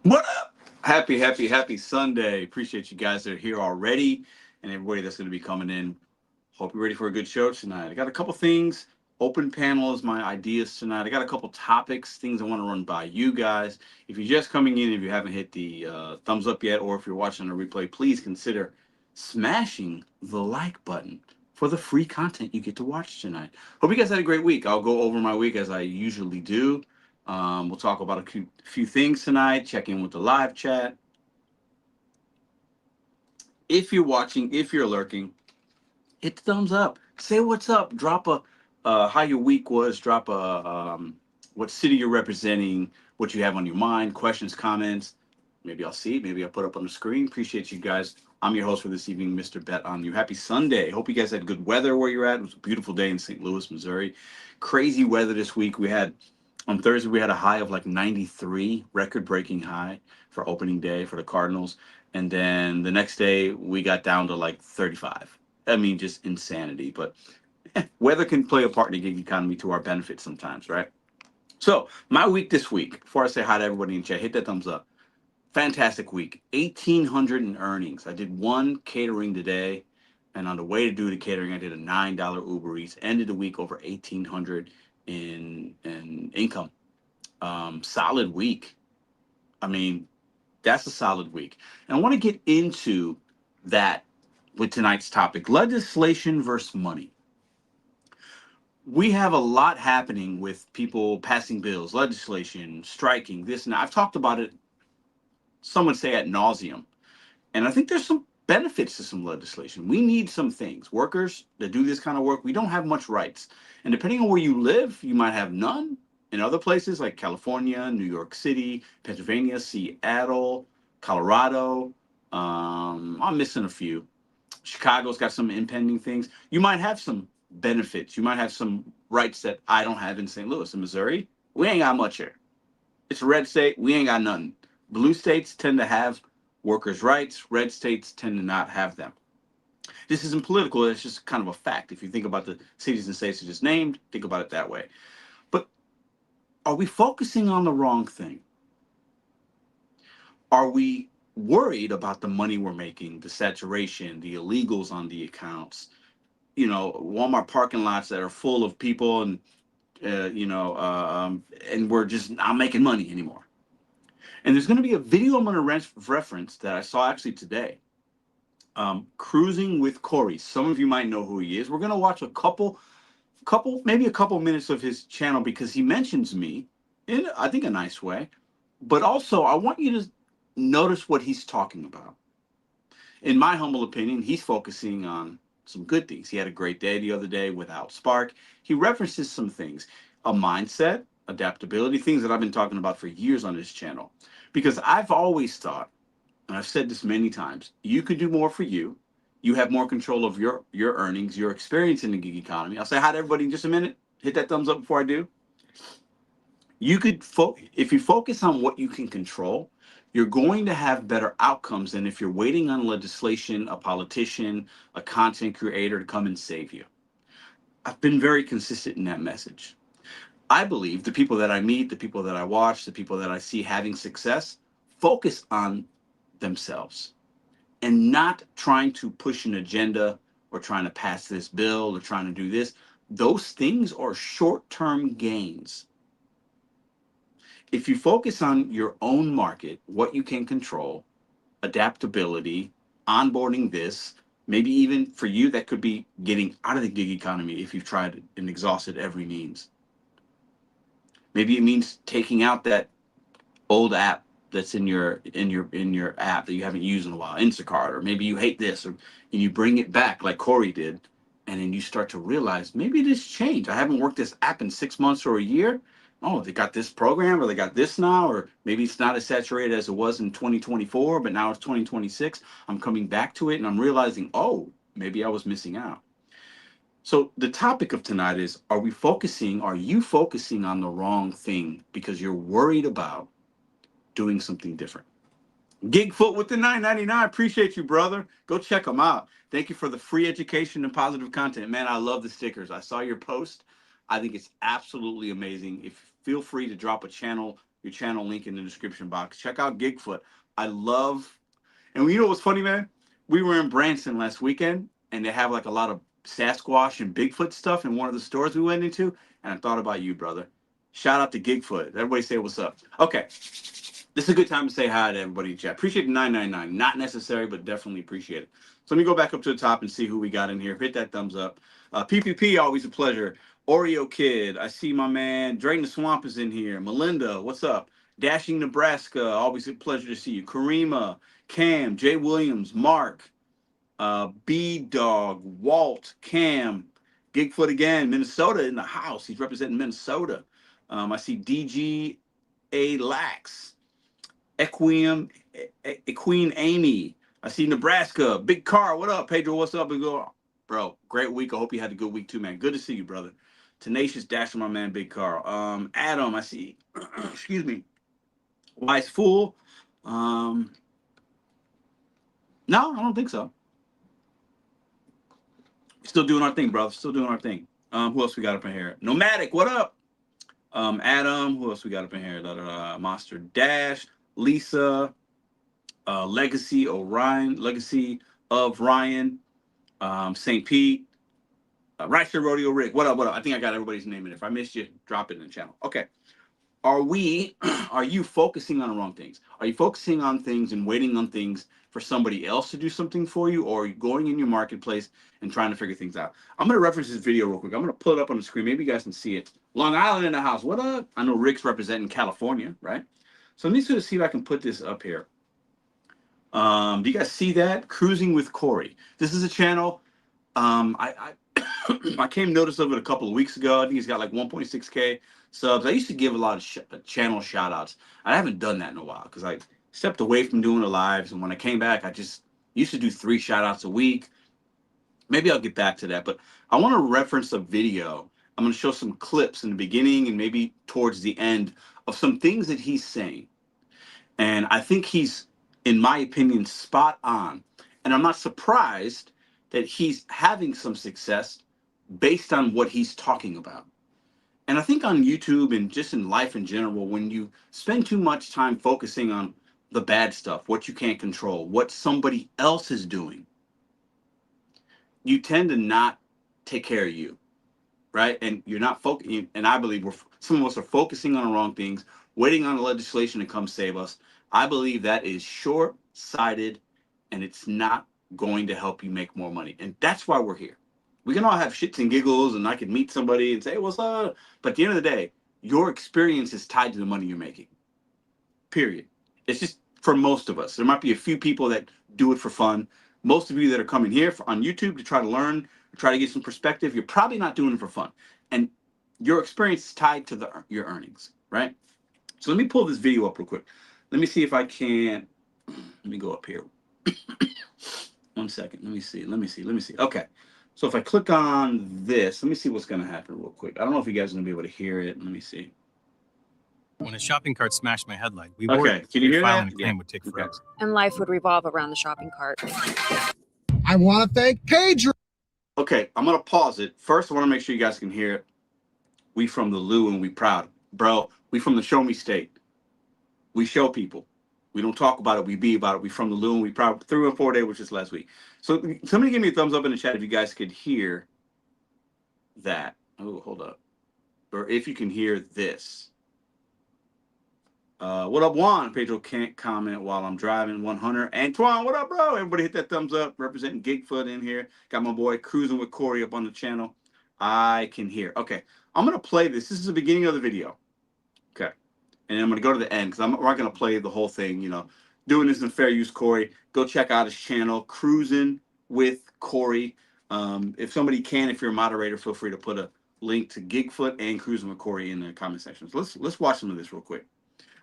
What up? Happy Sunday. Appreciate you guys that are here already and everybody that's going to be coming in. Hope you're ready for a good show tonight. I got a couple things, open panels, my ideas tonight. I got a couple topics, things I want to run by you guys. If you're just coming in, if you haven't hit the thumbs up yet, or if you're watching a replay, please consider smashing the like button for the free content you get to watch tonight. Hope you guys had a great week. I'll go over my week as I usually do. We'll talk about a few things tonight, check in with the live chat. If you're watching, if you're lurking, hit the thumbs up. Say what's up. Drop a how your week was. Drop a what city you're representing, what you have on your mind, questions, comments. Maybe I'll see it. Maybe I'll put up on the screen. Appreciate you guys. I'm your host for this evening, Mr.BetonYou. Happy Sunday. Hope you guys had good weather where you're at. It was a beautiful day in St. Louis, Missouri. Crazy weather this week. We had on Thursday we had a high of like 93, record-breaking high for opening day for the Cardinals, and then the next day we got down to like 35. I mean, just insanity. But weather can play a part in the gig economy to our benefit sometimes, right? So my week this week, before I say hi to everybody in chat, hit that thumbs up. Fantastic week. 1,800 in earnings. I did one catering today, and on the way to do the catering, I did a $9 Uber Eats. Ended the week over 1,800 in income. Solid week. I mean, that's a solid week. And I want to get into that with tonight's topic: legislation versus money. We have a lot happening with people passing bills, legislation, striking, this and that. I've talked about it, some would say ad nauseum. And I think there's some benefits to some legislation. We need some things. Workers that do this kind of work, we don't have much rights. And depending on where you live, you might have none. In other places like California, New York City, Pennsylvania, Seattle, Colorado, I'm missing a few. Chicago's got some impending things. You might have some benefits. You might have some rights that I don't have in St. Louis. In Missouri, we ain't got much here. It's a red state. We ain't got nothing. Blue states tend to have workers' rights. Red states tend to not have them. This isn't political. It's just kind of a fact. If you think about the cities and states I just named, think about it that way. But are we focusing on the wrong thing? Are we worried about the money we're making, the saturation, the illegals on the accounts? Walmart parking lots that are full of people, and we're just not making money anymore. And there's going to be a video I'm going to reference that I saw actually today. Cruising with Corey. Some of you might know who he is. We're going to watch maybe a couple minutes of his channel because he mentions me in, I think, a nice way. But also, I want you to notice what he's talking about. In my humble opinion, he's focusing on some good things. He had a great day the other day without Spark. He references some things, a mindset, adaptability, things that I've been talking about for years on this channel. Because I've always thought, and I've said this many times, you could do more for you. You have more control of your earnings, your experience in the gig economy. I'll say hi to everybody in just a minute. Hit that thumbs up before I do. You could if you focus on what you can control, you're going to have better outcomes than if you're waiting on legislation, a politician, a content creator to come and save you. I've been very consistent in that message. I believe the people that I meet, the people that I watch, the people that I see having success focus on themselves and not trying to push an agenda or trying to pass this bill or trying to do this. Those things are short-term gains. If you focus on your own market, what you can control, adaptability, onboarding this, maybe even for you, that could be getting out of the gig economy if you've tried and exhausted every means. Maybe it means taking out that old app that's in your app that you haven't used in a while, Instacart, or maybe you hate this, or and you bring it back like Corey did, and then you start to realize maybe this changed. I haven't worked this app in 6 months or a year. Oh, they got this program, or they got this now, or maybe it's not as saturated as it was in 2024, but now it's 2026. I'm coming back to it, and I'm realizing, oh, maybe I was missing out. So the topic of tonight is, are you focusing on the wrong thing because you're worried about doing something different? Gigfoot with the 9.99. Appreciate you, brother. Go check them out. Thank you for the free education and positive content. Man, I love the stickers. I saw your post. I think it's absolutely amazing. If feel free to drop a channel your channel link in the description box. Check out Gigfoot. I love, and you know what's funny, man? We were in Branson last weekend, and they have like a lot of Sasquatch and Bigfoot stuff in one of the stores we went into, and I thought about you, brother. Shout out to Gigfoot. Everybody say what's up. Okay, this is a good time to say hi to everybody in chat. Appreciate the 999. Not necessary, but definitely appreciate it. So let me go back up to the top and see who we got in here. Hit that thumbs up. PPP, always a pleasure. Oreo Kid, I see my man. Drain the Swamp is in here. Melinda, what's up? Dashing Nebraska, always a pleasure to see you. Karima, Cam, Jay Williams, Mark, B Dog, Walt, Cam, Gigfoot again, Minnesota in the house. He's representing Minnesota. I see DGA Lax, Equine Amy. I see Nebraska, Big Car. What up, Pedro? What's up, bro? Great week. I hope you had a good week too, man. Good to see you, brother. Tenacious Dasher, my man, Big Carl. Adam, I see. Excuse me. Wise Fool. No, I don't think so. Still doing our thing, bro. Still doing our thing. Who else we got up in here? Nomadic, what up? Adam, who else we got up in here? Monster Dash, Lisa, Legacy Orion, Legacy of Ryan, St. Pete, Right Rodeo Rick. What up? What up? I think I got everybody's name in it. If I missed you, drop it in the channel. Okay. Are you focusing on the wrong things? Are you focusing on things and waiting on things for somebody else to do something for you? Or are you going in your marketplace and trying to figure things out? I'm going to reference this video real quick. I'm going to pull it up on the screen. Maybe you guys can see it. Long Island in the house. What up? I know Rick's representing California, right? So let me sort of see if I can put this up here. Do you guys see that? Cruising with Corey. This is a channel. I came to notice of it a couple of weeks ago. I think he's got like 1.6K subs. I used to give a lot of channel shout outs. I haven't done that in a while because I stepped away from doing the lives. And when I came back, I just used to do 3 shout outs a week. Maybe I'll get back to that. But I want to reference a video. I'm going to show some clips in the beginning and maybe towards the end of some things that he's saying. And I think he's, in my opinion, spot on. And I'm not surprised that he's having some success based on what he's talking about. And I think on YouTube and just in life in general, when you spend too much time focusing on the bad stuff, what you can't control, what somebody else is doing, you tend to not take care of you, right? And you're not focusing. And I believe some of us are focusing on the wrong things, waiting on the legislation to come save us. I believe that is short-sighted, and it's not going to help you make more money. And that's why we're here. We can all have shits and giggles, and I can meet somebody and say, hey, what's up? But at the end of the day, your experience is tied to the money you're making. Period. It's just for most of us. There might be a few people that do it for fun. Most of you that are coming here on YouTube to try to learn, to try to get some perspective, you're probably not doing it for fun. And your experience is tied to your earnings, right? So let me pull this video up real quick. Let me see if I can. Let me go up here. 1 second. Let me see. Okay. So if I click on this, let me see what's going to happen real quick. I don't know if you guys are going to be able to hear it. Let me see. When a shopping cart smashed my headlight, we okay. Can you hear that? A claim would take forever. And life would revolve around the shopping cart. I want to thank Pedro. Okay, I'm going to pause it. First, I want to make sure you guys can hear it. We from the Lou and we proud. Bro, we from the Show Me State. We show people. We don't talk about it. We be about it. We from the Lou and we proud. 3 or 4 days, which is last week. So somebody give me a thumbs up in the chat if you guys could hear that. Oh, hold up. Or if you can hear this. What up, Juan? Pedro can't comment while I'm driving. 100. Antoine, what up, bro? Everybody hit that thumbs up. Representing Gigfoot in here. Got my boy Cruising with Corey up on the channel. I can hear. Okay, I'm going to play this. This is the beginning of the video. Okay. And I'm going to go to the end because we're not going to play the whole thing, you know. Doing this in fair use, Corey. Go check out his channel, Cruising with Corey. If somebody can, if you're a moderator, feel free to put a link to Gigfoot and Cruising with Corey in the comment section. So let's watch some of this real quick.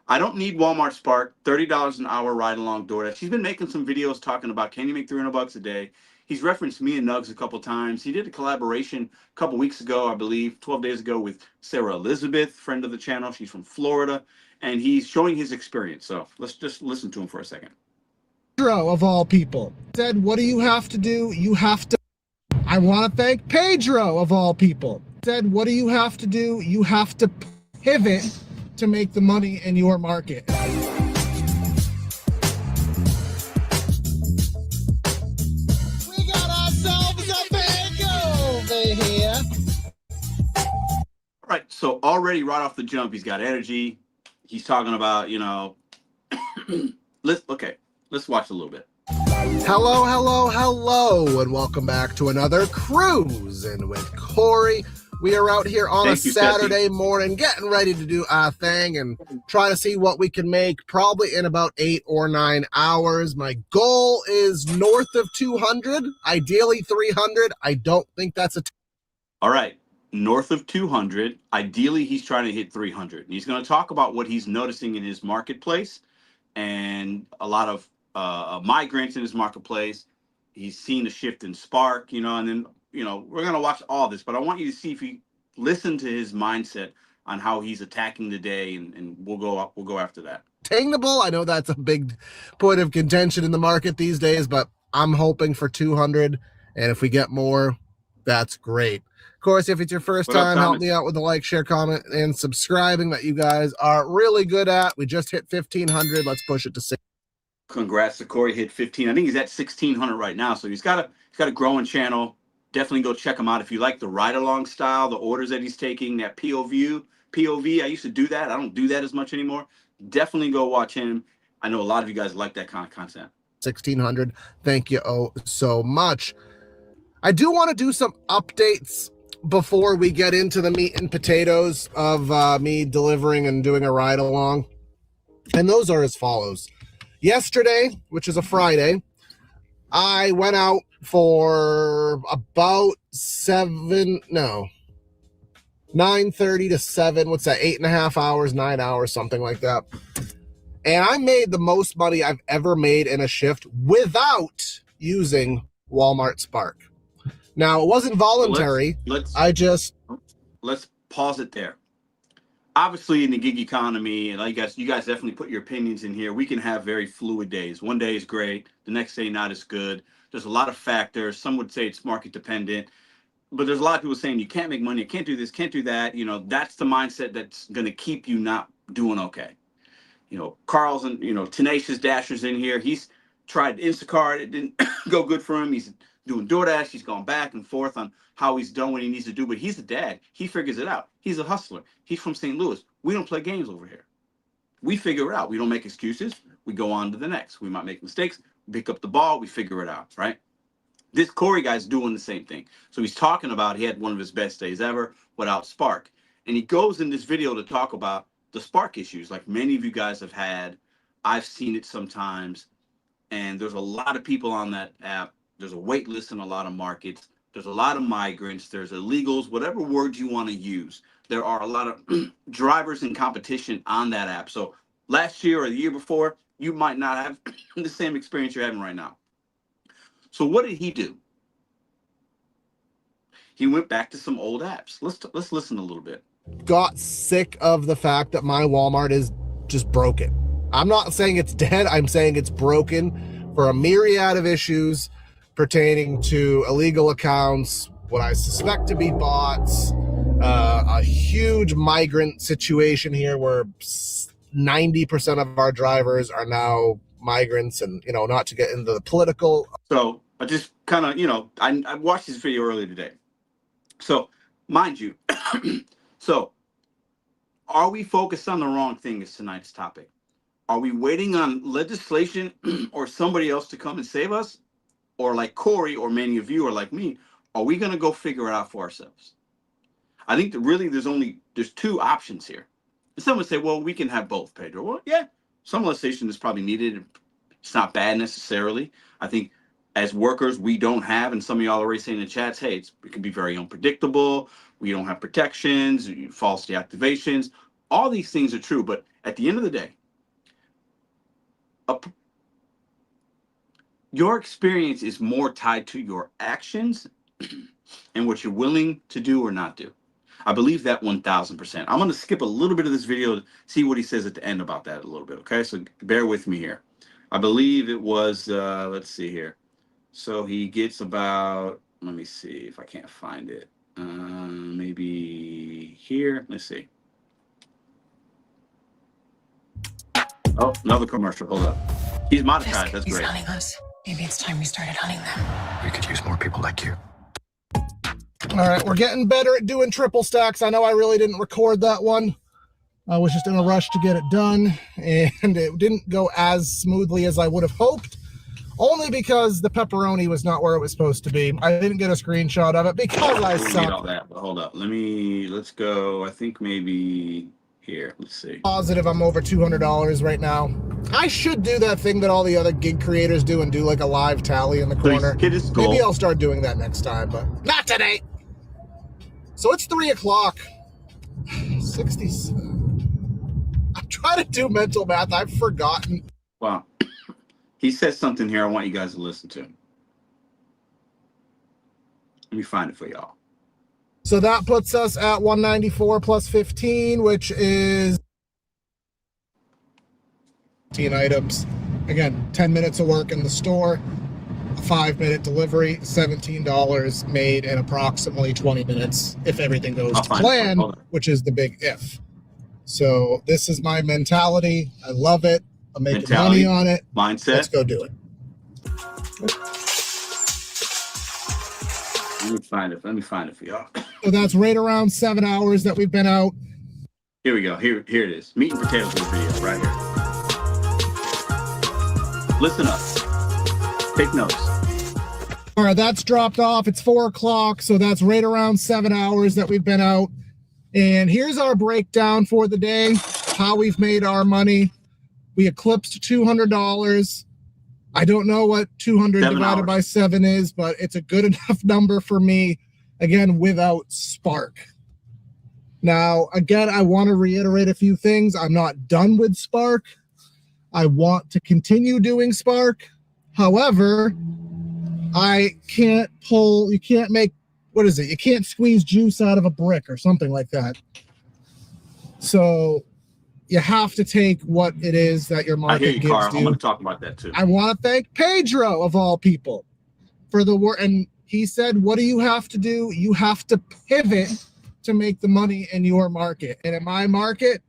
I don't need Walmart Spark, $30 an hour ride along DoorDash. He's been making some videos talking about can you make $300 a day. He's referenced me and Nugs a couple times. He did a collaboration a couple weeks ago, I believe, 12 days ago with Sarah Elizabeth, friend of the channel. She's from Florida, and he's showing his experience. So let's just listen to him for a second. Pedro, of all people, said, what do you have to do? You have to. I want to thank Pedro, of all people, said, what do you have to do? You have to pivot to make the money in your market. We got ourselves a big over here. All right, so already right off the jump, he's got energy. He's talking about, let's watch a little bit. Hello, hello, hello, and welcome back to another Cruising with Corey. We are out here on a Saturday morning getting ready to do our thing and try to see what we can make probably in about 8 or 9 hours. My goal is north of 200, ideally 300. I don't think that's all right, north of 200. Ideally, he's trying to hit 300. And he's going to talk about what he's noticing in his marketplace and a lot of migrants in his marketplace. He's seen a shift in spark, and then, we're going to watch all this, but I want you to see if you listen to his mindset on how he's attacking the day, and we'll go after that. attainable. I know that's a big point of contention in the market these days, but I'm hoping for 200. And if we get more, that's great. Of course, if it's your first time, help me out with the like, share, comment, and subscribing that you guys are really good at. We just hit 1,500. Let's push it to 6. Congrats to Corey, hit 15. I think he's at 1,600 right now. So he's got a growing channel. Definitely go check him out if you like the ride-along style, the orders that he's taking, that POV. I used to do that. I don't do that as much anymore. Definitely go watch him. I know a lot of you guys like that kind of content. 1,600. Thank you so much. I do want to do some updates before we get into the meat and potatoes of me delivering and doing a ride-along. And those are as follows. Yesterday, which is a Friday, I went out for about 9:30 to 7. What's that? 8.5 hours, 9 hours, something like that. And I made the most money I've ever made in a shift without using Walmart Spark. Now, it wasn't voluntary. Let's pause it there. Obviously, in the gig economy, and you guys definitely put your opinions in here. We can have very fluid days. One day is great, the next day not as good. There's a lot of factors. Some would say it's market dependent, but there's a lot of people saying you can't make money, you can't do this, can't do that. That's the mindset that's going to keep you not doing okay. Carl's and Tenacious Dasher's in here. He's tried Instacart, it didn't go good for him. He's doing DoorDash. He's gone back and forth on how he's done what he needs to do, but he's a dad. He figures it out. He's a hustler. He's from St. Louis. We don't play games over here. We figure it out. We don't make excuses. We go on to the next. We might make mistakes, pick up the ball, we figure it out, right? This Corey guy's doing the same thing. So he's talking about he had one of his best days ever without Spark. And he goes in this video to talk about the Spark issues like many of you guys have had. I've seen it sometimes. And there's a lot of people on that app. There's a wait list in a lot of markets. There's a lot of migrants. There's illegals, whatever word you want to use. There are a lot of drivers in competition on that app. So last year or the year before, you might not have the same experience you're having right now. So what did he do? He went back to some old apps. Let's listen a little bit. Got sick of the fact that my Walmart is just broken. I'm not saying it's dead. I'm saying it's broken for a myriad of issues pertaining to illegal accounts, what I suspect to be bots, a huge migrant situation here where 90% of our drivers are now migrants, and not to get into the political. So I just kind of I watched this video earlier today. So mind you, so are we focused on the wrong thing is tonight's topic. Are we waiting on legislation or somebody else to come and save us? Or like Corey or many of you are like me, are we going to go figure it out for ourselves? I think that really there's two options here. And some would say, well, we can have both, Pedro. Well, yeah, some legislation is probably needed. It's not bad necessarily. I think as workers, we don't have, and some of y'all are already saying in the chats, hey, it can be very unpredictable. We don't have protections, false deactivations. All these things are true. But at the end of the day, your experience is more tied to your actions and what you're willing to do or not do. I believe that 1,000%. I'm going to skip a little bit of this video to see what he says at the end about that a little bit, okay? So bear with me here. I believe it was, let's see here. So he gets about, let me see if I can't find it. Maybe here. Let's see. Oh, another commercial. Hold up. He's monetized. That's He's great. hunting us. Maybe it's time we started hunting them. We could use more people like you. All right, we're getting better at doing triple stacks. I know I really didn't record that one. I was just in a rush to get it done, and it didn't go as smoothly as I would have hoped, only because the pepperoni was not where it was supposed to be. I didn't get a screenshot of it because I Need suck. all that, but hold up. Let's go. I think maybe here. Let's see. Positive I'm over $200 right now. I should do that thing that all the other gig creators do and do like a live tally in the corner. Hit his goal. Maybe I'll start doing that next time, but not today. So it's 3 o'clock. 67. I'm trying to do mental math. I've forgotten. Wow. He says something here I want you guys to listen to. Let me find it for y'all. So that puts us at 194 plus 15, which is 15 items. Again, 10 minutes of work in the store, a 5-minute delivery, $17 made in approximately 20 minutes if everything goes to plan, which is the big if. So this is my mentality. I love it. I'm making money on it. Mindset. Let's go do it. Let me find it for y'all. So that's right around 7 hours that we've been out. Here we go. Here it is. Meat and potatoes video right here. Listen up. Take notes. All right, that's dropped off. It's 4 o'clock, so that's right around 7 hours that we've been out. And here's our breakdown for the day, how we've made our money. We eclipsed $200. I don't know what 200 divided by 7 is, but it's a good enough number for me, again, without Spark. Now, again, I want to reiterate a few things. I'm not done with Spark. I want to continue doing Spark. However, I can't pull, you can't make, what is it? You can't squeeze juice out of a brick or something like that. So you have to take what it is that your market gives you. I'm going to talk about that too. I want to thank Pedro, of all people, for the work. And he said, what do you have to do? You have to pivot to make the money in your market. And in my market,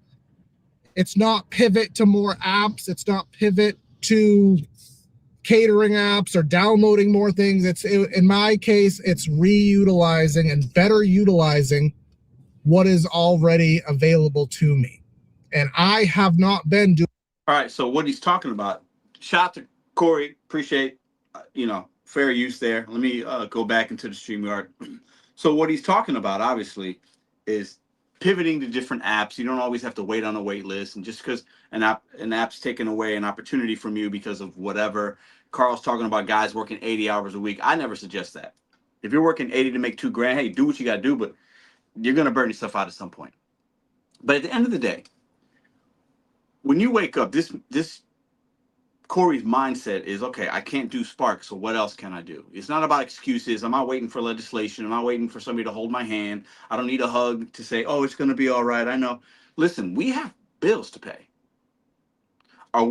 it's not pivot to more apps. It's not pivot to catering apps or downloading more things. In my case, it's reutilizing and better utilizing what is already available to me. And I have not been doing. All right. So what he's talking about, shout out to Corey. Appreciate, fair use there. Let me go back into the StreamYard. So what he's talking about, obviously, is pivoting to different apps. You don't always have to wait on a wait list. And just because an app's taking away an opportunity from you because of whatever. Carl's talking about guys working 80 hours a week. I never suggest that. If you're working 80 to make $2,000, hey, do what you got to do, but you're going to burn yourself out at some point. But at the end of the day, when you wake up, this Corey's mindset is, okay, I can't do Spark, so what else can I do? It's not about excuses. I'm not waiting for legislation. I'm not waiting for somebody to hold my hand. I don't need a hug to say, oh, it's going to be all right. I know. Listen, we have bills to pay. Are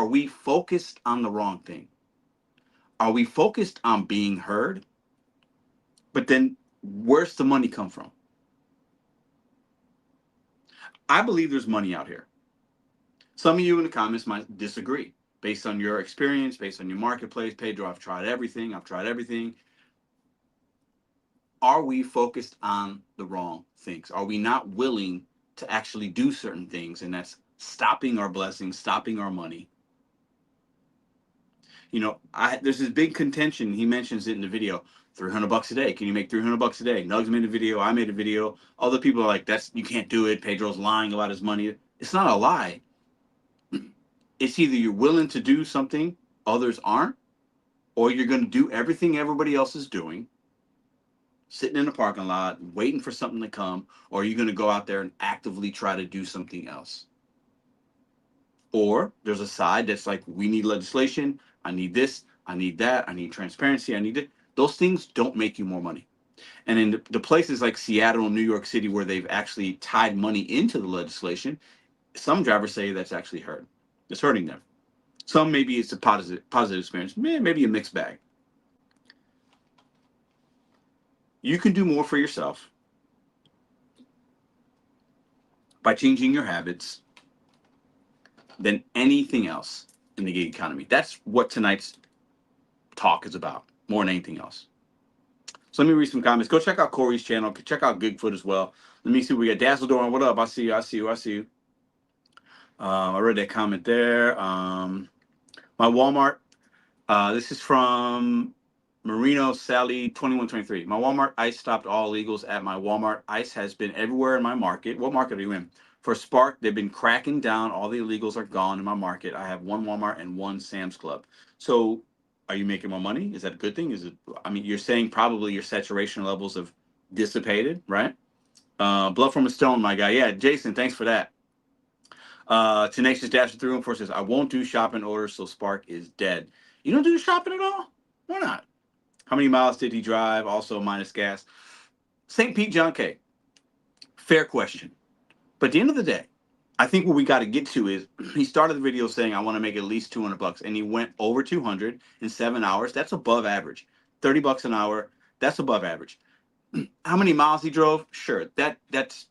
we focused on the wrong thing? Are we focused on being heard? But then where's the money come from? I believe there's money out here. Some of you in the comments might disagree based on your experience, based on your marketplace. Pedro, I've tried everything. Are we focused on the wrong things? Are we not willing to actually do certain things? And that's stopping our blessings, stopping our money. There's this big contention. He mentions it in the video. $300 a day. Can you make $300 a day? Nugs made a video. I made a video. Other people are like, you can't do it. Pedro's lying about his money. It's not a lie. It's either you're willing to do something others aren't, or you're going to do everything everybody else is doing, sitting in a parking lot, waiting for something to come, or you're going to go out there and actively try to do something else. Or there's a side that's like, we need legislation. I need this. I need that. I need transparency. I need it. Those things don't make you more money. And in the places like Seattle and New York City where they've actually tied money into the legislation, some drivers say that's actually hurt. It's hurting them. Some maybe it's a positive experience. Maybe a mixed bag. You can do more for yourself by changing your habits, than anything else in the gig economy. That's what tonight's talk is about, more than anything else. So let me read some comments. Go check out Corey's channel. Check out Gigfoot as well. Let me see what we got. Dazzledorn, what up? I see you. I read that comment there. My Walmart. This is from Marino Sally 2123. My Walmart ICE stopped all illegals at my Walmart. ICE has been everywhere in my market. What market are you in? For Spark, they've been cracking down. All the illegals are gone in my market. I have one Walmart and one Sam's Club. So are you making more money? Is that a good thing? Is it? I mean, you're saying probably your saturation levels have dissipated, right? Blood from a Stone, my guy. Yeah, Jason, thanks for that. Tenacious Dasher 314 says, I won't do shopping orders, so Spark is dead. You don't do shopping at all? Why not? How many miles did he drive? Also minus gas. St. Pete John K. Fair question. But at the end of the day, I think what we got to get to is he started the video saying, I want to make at least $200, and he went over 200 in 7 hours. That's above average. $30 an hour. That's above average. How many miles he drove? Sure. That's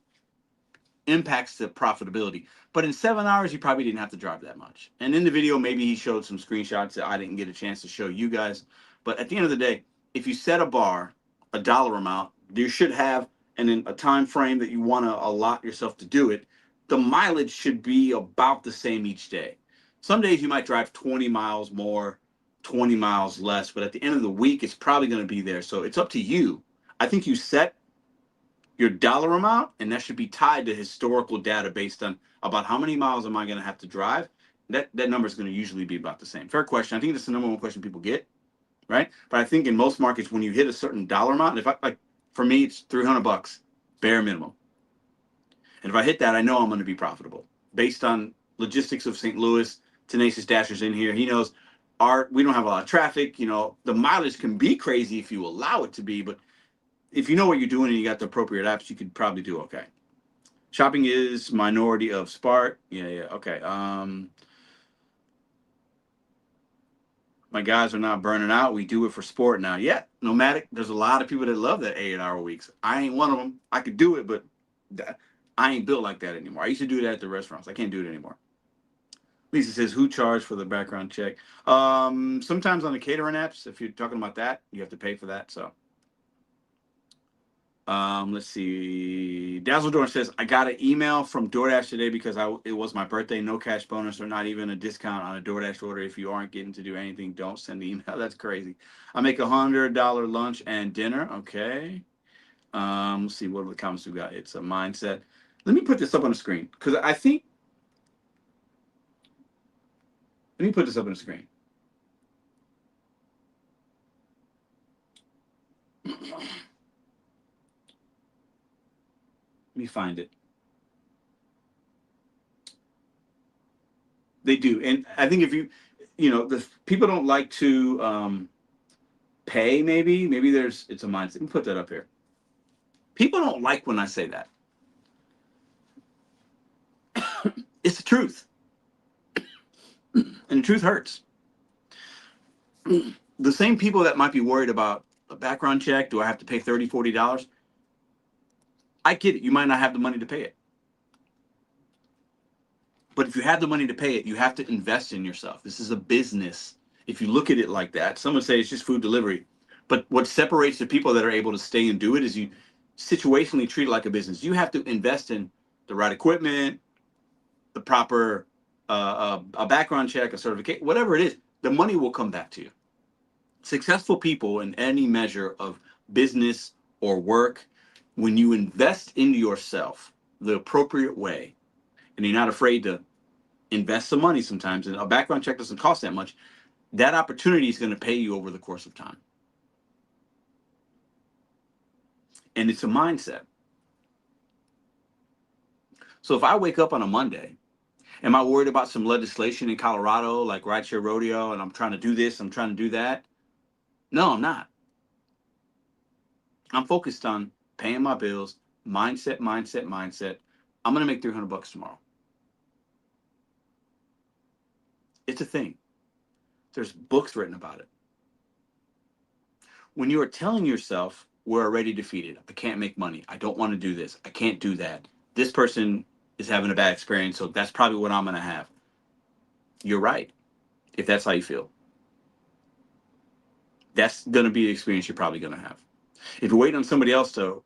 impacts the profitability. But in 7 hours, you probably didn't have to drive that much. And in the video, maybe he showed some screenshots that I didn't get a chance to show you guys. But at the end of the day, if you set a bar, a dollar amount, you should have a time frame that you want to allot yourself to do it. The mileage should be about the same each day. Some days you might drive 20 miles more, 20 miles less, but at the end of the week, it's probably going to be there. So it's up to you. I think you set your dollar amount, and that should be tied to historical data based on about how many miles am I going to have to drive. That number is going to usually be about the same. Fair question. I think that's the number one question people get, right? But I think in most markets, when you hit a certain dollar amount, if I like, for me, it's $300 bare minimum. And if I hit that, I know I'm going to be profitable based on logistics of St. Louis. Tenacious Dasher's in here. He knows we don't have a lot of traffic. You know, the mileage can be crazy if you allow it to be, but if you know what you're doing and you got the appropriate apps, you could probably do okay. Shopping is minority of Spark. Yeah, okay. My guys are not burning out. We do it for sport now. Yeah, nomadic. There's a lot of people that love that 8-hour weeks. I ain't one of them. I could do it, but I ain't built like that anymore. I used to do that at the restaurants. I can't do it anymore. Lisa says, who charged for the background check? Sometimes on the catering apps, if you're talking about that, you have to pay for that. So let's see. Dazzledorn says, I got an email from DoorDash today because it was my birthday. No cash bonus or not even a discount on a DoorDash order. If you aren't getting to do anything, don't send the email. That's crazy. I make $100 lunch and dinner. Okay. Let's see what are the comments we got. It's a mindset. Let me put this up on the screen because I think. Let me put this up on the screen. Let me find it. They do. And I think if the people don't like to pay, maybe it's a mindset. Let me put that up here. People don't like when I say that. It's the truth. And the truth hurts. The same people that might be worried about a background check, do I have to pay $30, $40? I get it. You might not have the money to pay it. But if you have the money to pay it, you have to invest in yourself. This is a business. If you look at it like that, some would say it's just food delivery. But what separates the people that are able to stay and do it is you situationally treat it like a business. You have to invest in the right equipment, the proper a background check, a certificate, whatever it is, the money will come back to you. Successful people in any measure of business or work, when you invest into yourself the appropriate way, and you're not afraid to invest some money sometimes, and a background check doesn't cost that much, that opportunity is going to pay you over the course of time. And it's a mindset. So if I wake up on a Monday, am I worried about some legislation in Colorado, like rideshare rodeo, and I'm trying to do this, I'm trying to do that? No, I'm not. I'm focused on paying my bills, mindset. I'm going to make $300 tomorrow. It's a thing. There's books written about it. When you are telling yourself, we're already defeated, I can't make money, I don't want to do this, I can't do that, this person is having a bad experience, so that's probably what I'm going to have. you're right. If that's how you feel, that's going to be the experience you're probably going to have. If you're waiting on somebody else to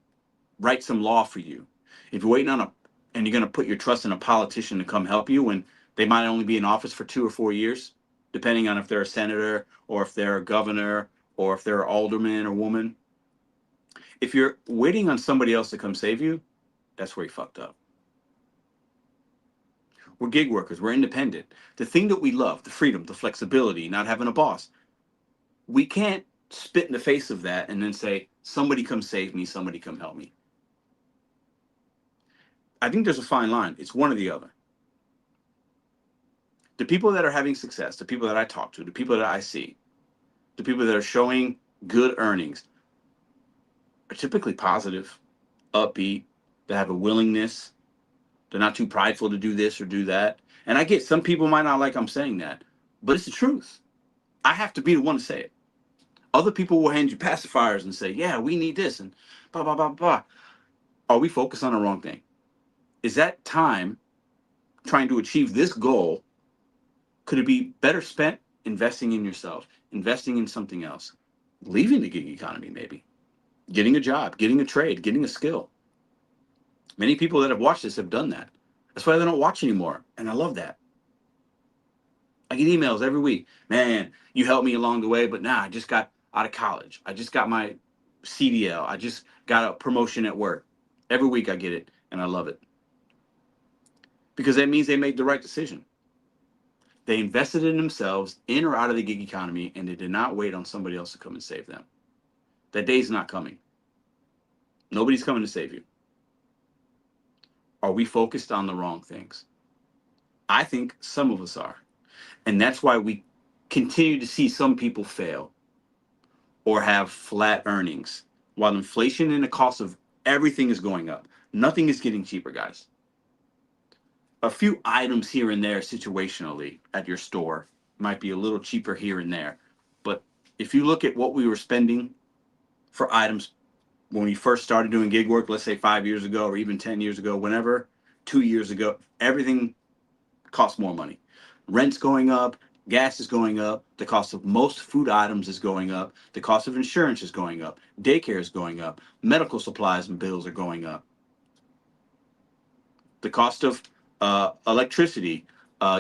write some law for you, if you're waiting on and you're going to put your trust in a politician to come help you when they might only be in office for 2 or 4 years, depending on if they're a senator or if they're a governor or if they're an alderman or woman. If you're waiting on somebody else to come save you, that's where you fucked up. We're gig workers. We're independent. The thing that we love, the freedom, the flexibility, not having a boss, we can't spit in the face of that and then say, somebody come save me, somebody come help me. I think there's a fine line. It's one or the other. The people that are having success, the people that I talk to, the people that I see, the people that are showing good earnings are typically positive, upbeat, they have a willingness. They're not too prideful to do this or do that. And I get some people might not like I'm saying that, but it's the truth. I have to be the one to say it. Other people will hand you pacifiers and say, yeah, we need this and blah, blah, blah, blah. Are we focused on the wrong thing? Is that time trying to achieve this goal, could it be better spent investing in yourself, investing in something else, leaving the gig economy maybe, getting a job, getting a trade, getting a skill? Many people that have watched this have done that. That's why they don't watch anymore. And I love that. I get emails every week. Man, you helped me along the way, but now I just got out of college. I just got my CDL. I just got a promotion at work. Every week I get it, and I love it. Because that means they made the right decision. They invested in themselves, in or out of the gig economy, and they did not wait on somebody else to come and save them. That day's not coming. Nobody's coming to save you. Are we focused on the wrong things? I think some of us are. And that's why we continue to see some people fail or have flat earnings while inflation and the cost of everything is going up. Nothing is getting cheaper, guys. A few items here and there situationally at your store might be a little cheaper here and there. But if you look at what we were spending for items when we first started doing gig work, let's say 5 years ago or even 10 years ago, whenever, 2 years ago, everything costs more money. Rent's going up, gas is going up, the cost of most food items is going up, the cost of insurance is going up, daycare is going up, medical supplies and bills are going up. The cost of electricity,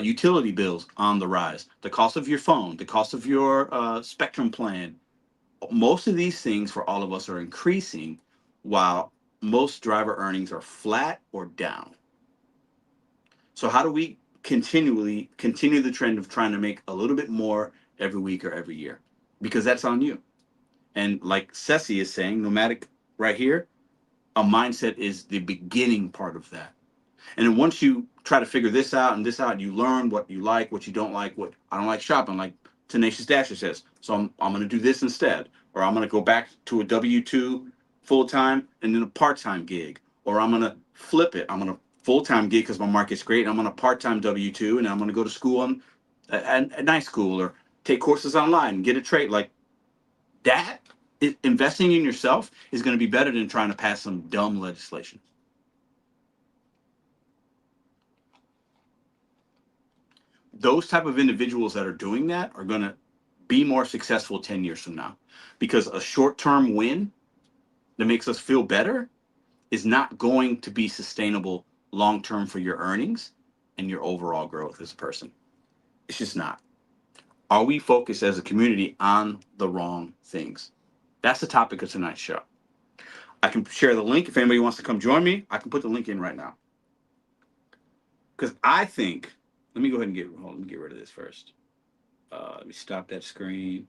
utility bills on the rise, the cost of your phone, the cost of your Spectrum plan. Most of these things for all of us are increasing while most driver earnings are flat or down. So how do we continue the trend of trying to make a little bit more every week or every year? Because that's on you. And like Ceci is saying, nomadic right here, a mindset is the beginning part of that. And then once you try to figure this out and this out, you learn what you like, what you don't like. What I don't like shopping, like Tenacious Dasher says. So I'm going to do this instead. Or I'm going to go back to a W-2 full-time and then a part-time gig. Or I'm going to flip it. I'm going to full-time gig because my market's great. And I'm on a part-time W-2 and I'm going to go to school at night school or take courses online and get a trade. Like that, investing in yourself is going to be better than trying to pass some dumb legislation. Those type of individuals that are doing that are going to be more successful 10 years from now, because a short-term win that makes us feel better is not going to be sustainable long-term for your earnings and your overall growth as a person. It's just not. Are we focused as a community on the wrong things? That's the topic of tonight's show. I can share the link if anybody wants to come join me. I can put the link in right now. Because I think, let me go ahead and let me get rid of this first. Let me stop that screen.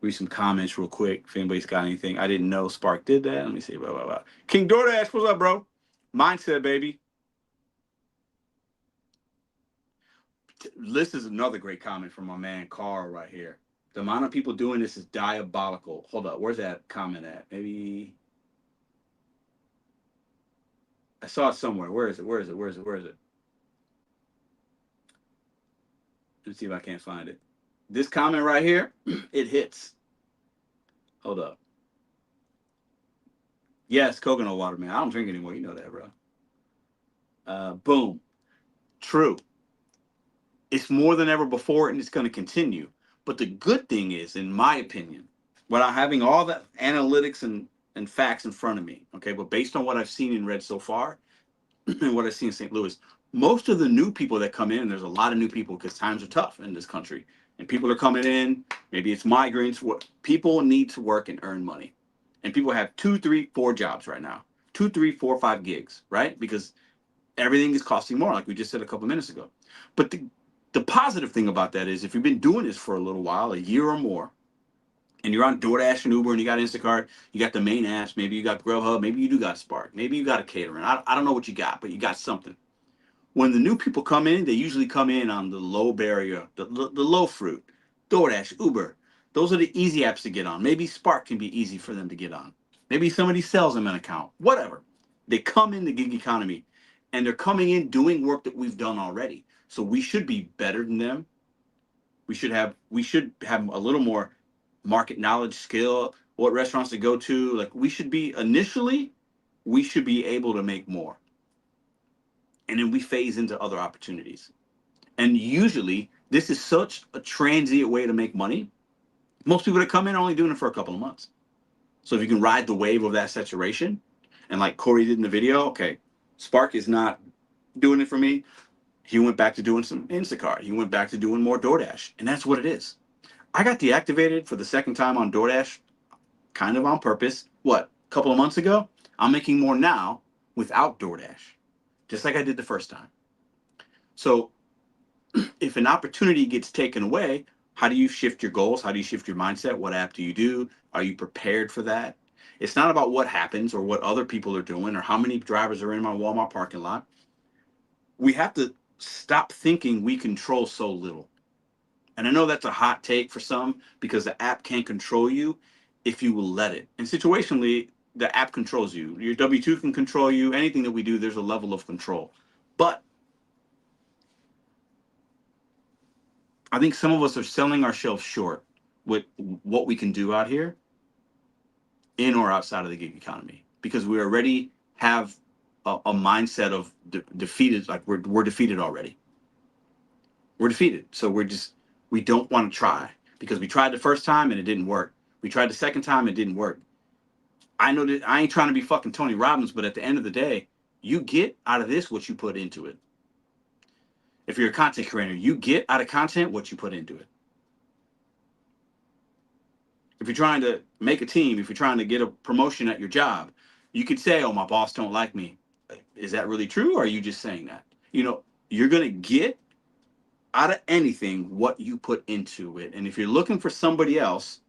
Read some comments real quick if anybody's got anything. I didn't know Spark did that. Let me see. Blah, blah, blah. King DoorDash, what's up, bro? Mindset, baby. This is another great comment from my man Carl right here. The amount of people doing this is diabolical. Hold up. Where's that comment at? Maybe I saw it somewhere. Where is it? Where is it? Where is it? Where is it? Let's see if I can't find it. This comment right here, it hits. Hold up. Yes, coconut water, man. I don't drink anymore. You know that, bro. Boom. True. It's more than ever before, and it's going to continue. But the good thing is, in my opinion, without having all the analytics and facts in front of me, okay, but based on what I've seen and read so far and what I've seen in St. Louis, most of the new people that come in, and there's a lot of new people because times are tough in this country, and people are coming in, maybe it's migrants, what people need to work and earn money. And people have 2, 3, 4 jobs right now, 2, 3, 4, 5 gigs, right? Because everything is costing more, like we just said a couple minutes ago. But the positive thing about that is if you've been doing this for a little while, a year or more, and you're on DoorDash and Uber and you got Instacart, you got the main apps, maybe you got Grubhub, maybe you do got Spark, maybe you got a catering. I don't know what you got, but you got something. When the new people come in, they usually come in on the low barrier, the low fruit, DoorDash, Uber. Those are the easy apps to get on. Maybe Spark can be easy for them to get on. Maybe somebody sells them an account, whatever. They come in the gig economy and they're coming in doing work that we've done already. So we should be better than them. We should have a little more market knowledge, skill, what restaurants to go to. Like we should be able to make more. And then we phase into other opportunities. And usually this is such a transient way to make money. Most people that come in are only doing it for a couple of months. So if you can ride the wave of that saturation, and like Corey did in the video, okay, Spark is not doing it for me. He went back to doing some Instacart. He went back to doing more DoorDash. And that's what it is. I got deactivated for the second time on DoorDash, kind of on purpose. What, a couple of months ago? I'm making more now without DoorDash, just like I did the first time. So if an opportunity gets taken away, how do you shift your goals? How do you shift your mindset? What app do you do? Are you prepared for that? It's not about what happens or what other people are doing or how many drivers are in my Walmart parking lot. We have to stop thinking we control so little. And I know that's a hot take for some because the app can't control you if you will let it. And situationally, the app controls you. Your W-2 can control you. Anything that we do, there's a level of control. But I think some of us are selling ourselves short with what we can do out here in or outside of the gig economy because we already have a mindset of defeated, like we're defeated already. We're defeated. So we don't want to try because we tried the first time and it didn't work. We tried the second time, it didn't work. I know that I ain't trying to be fucking Tony Robbins, but at the end of the day, you get out of this what you put into it. If you're a content creator, you get out of content what you put into it. If you're trying to make a team, if you're trying to get a promotion at your job, you could say, oh, my boss don't like me. Is that really true? Or are you just saying that? You know, you're going to get out of anything what you put into it. And if you're looking for somebody else,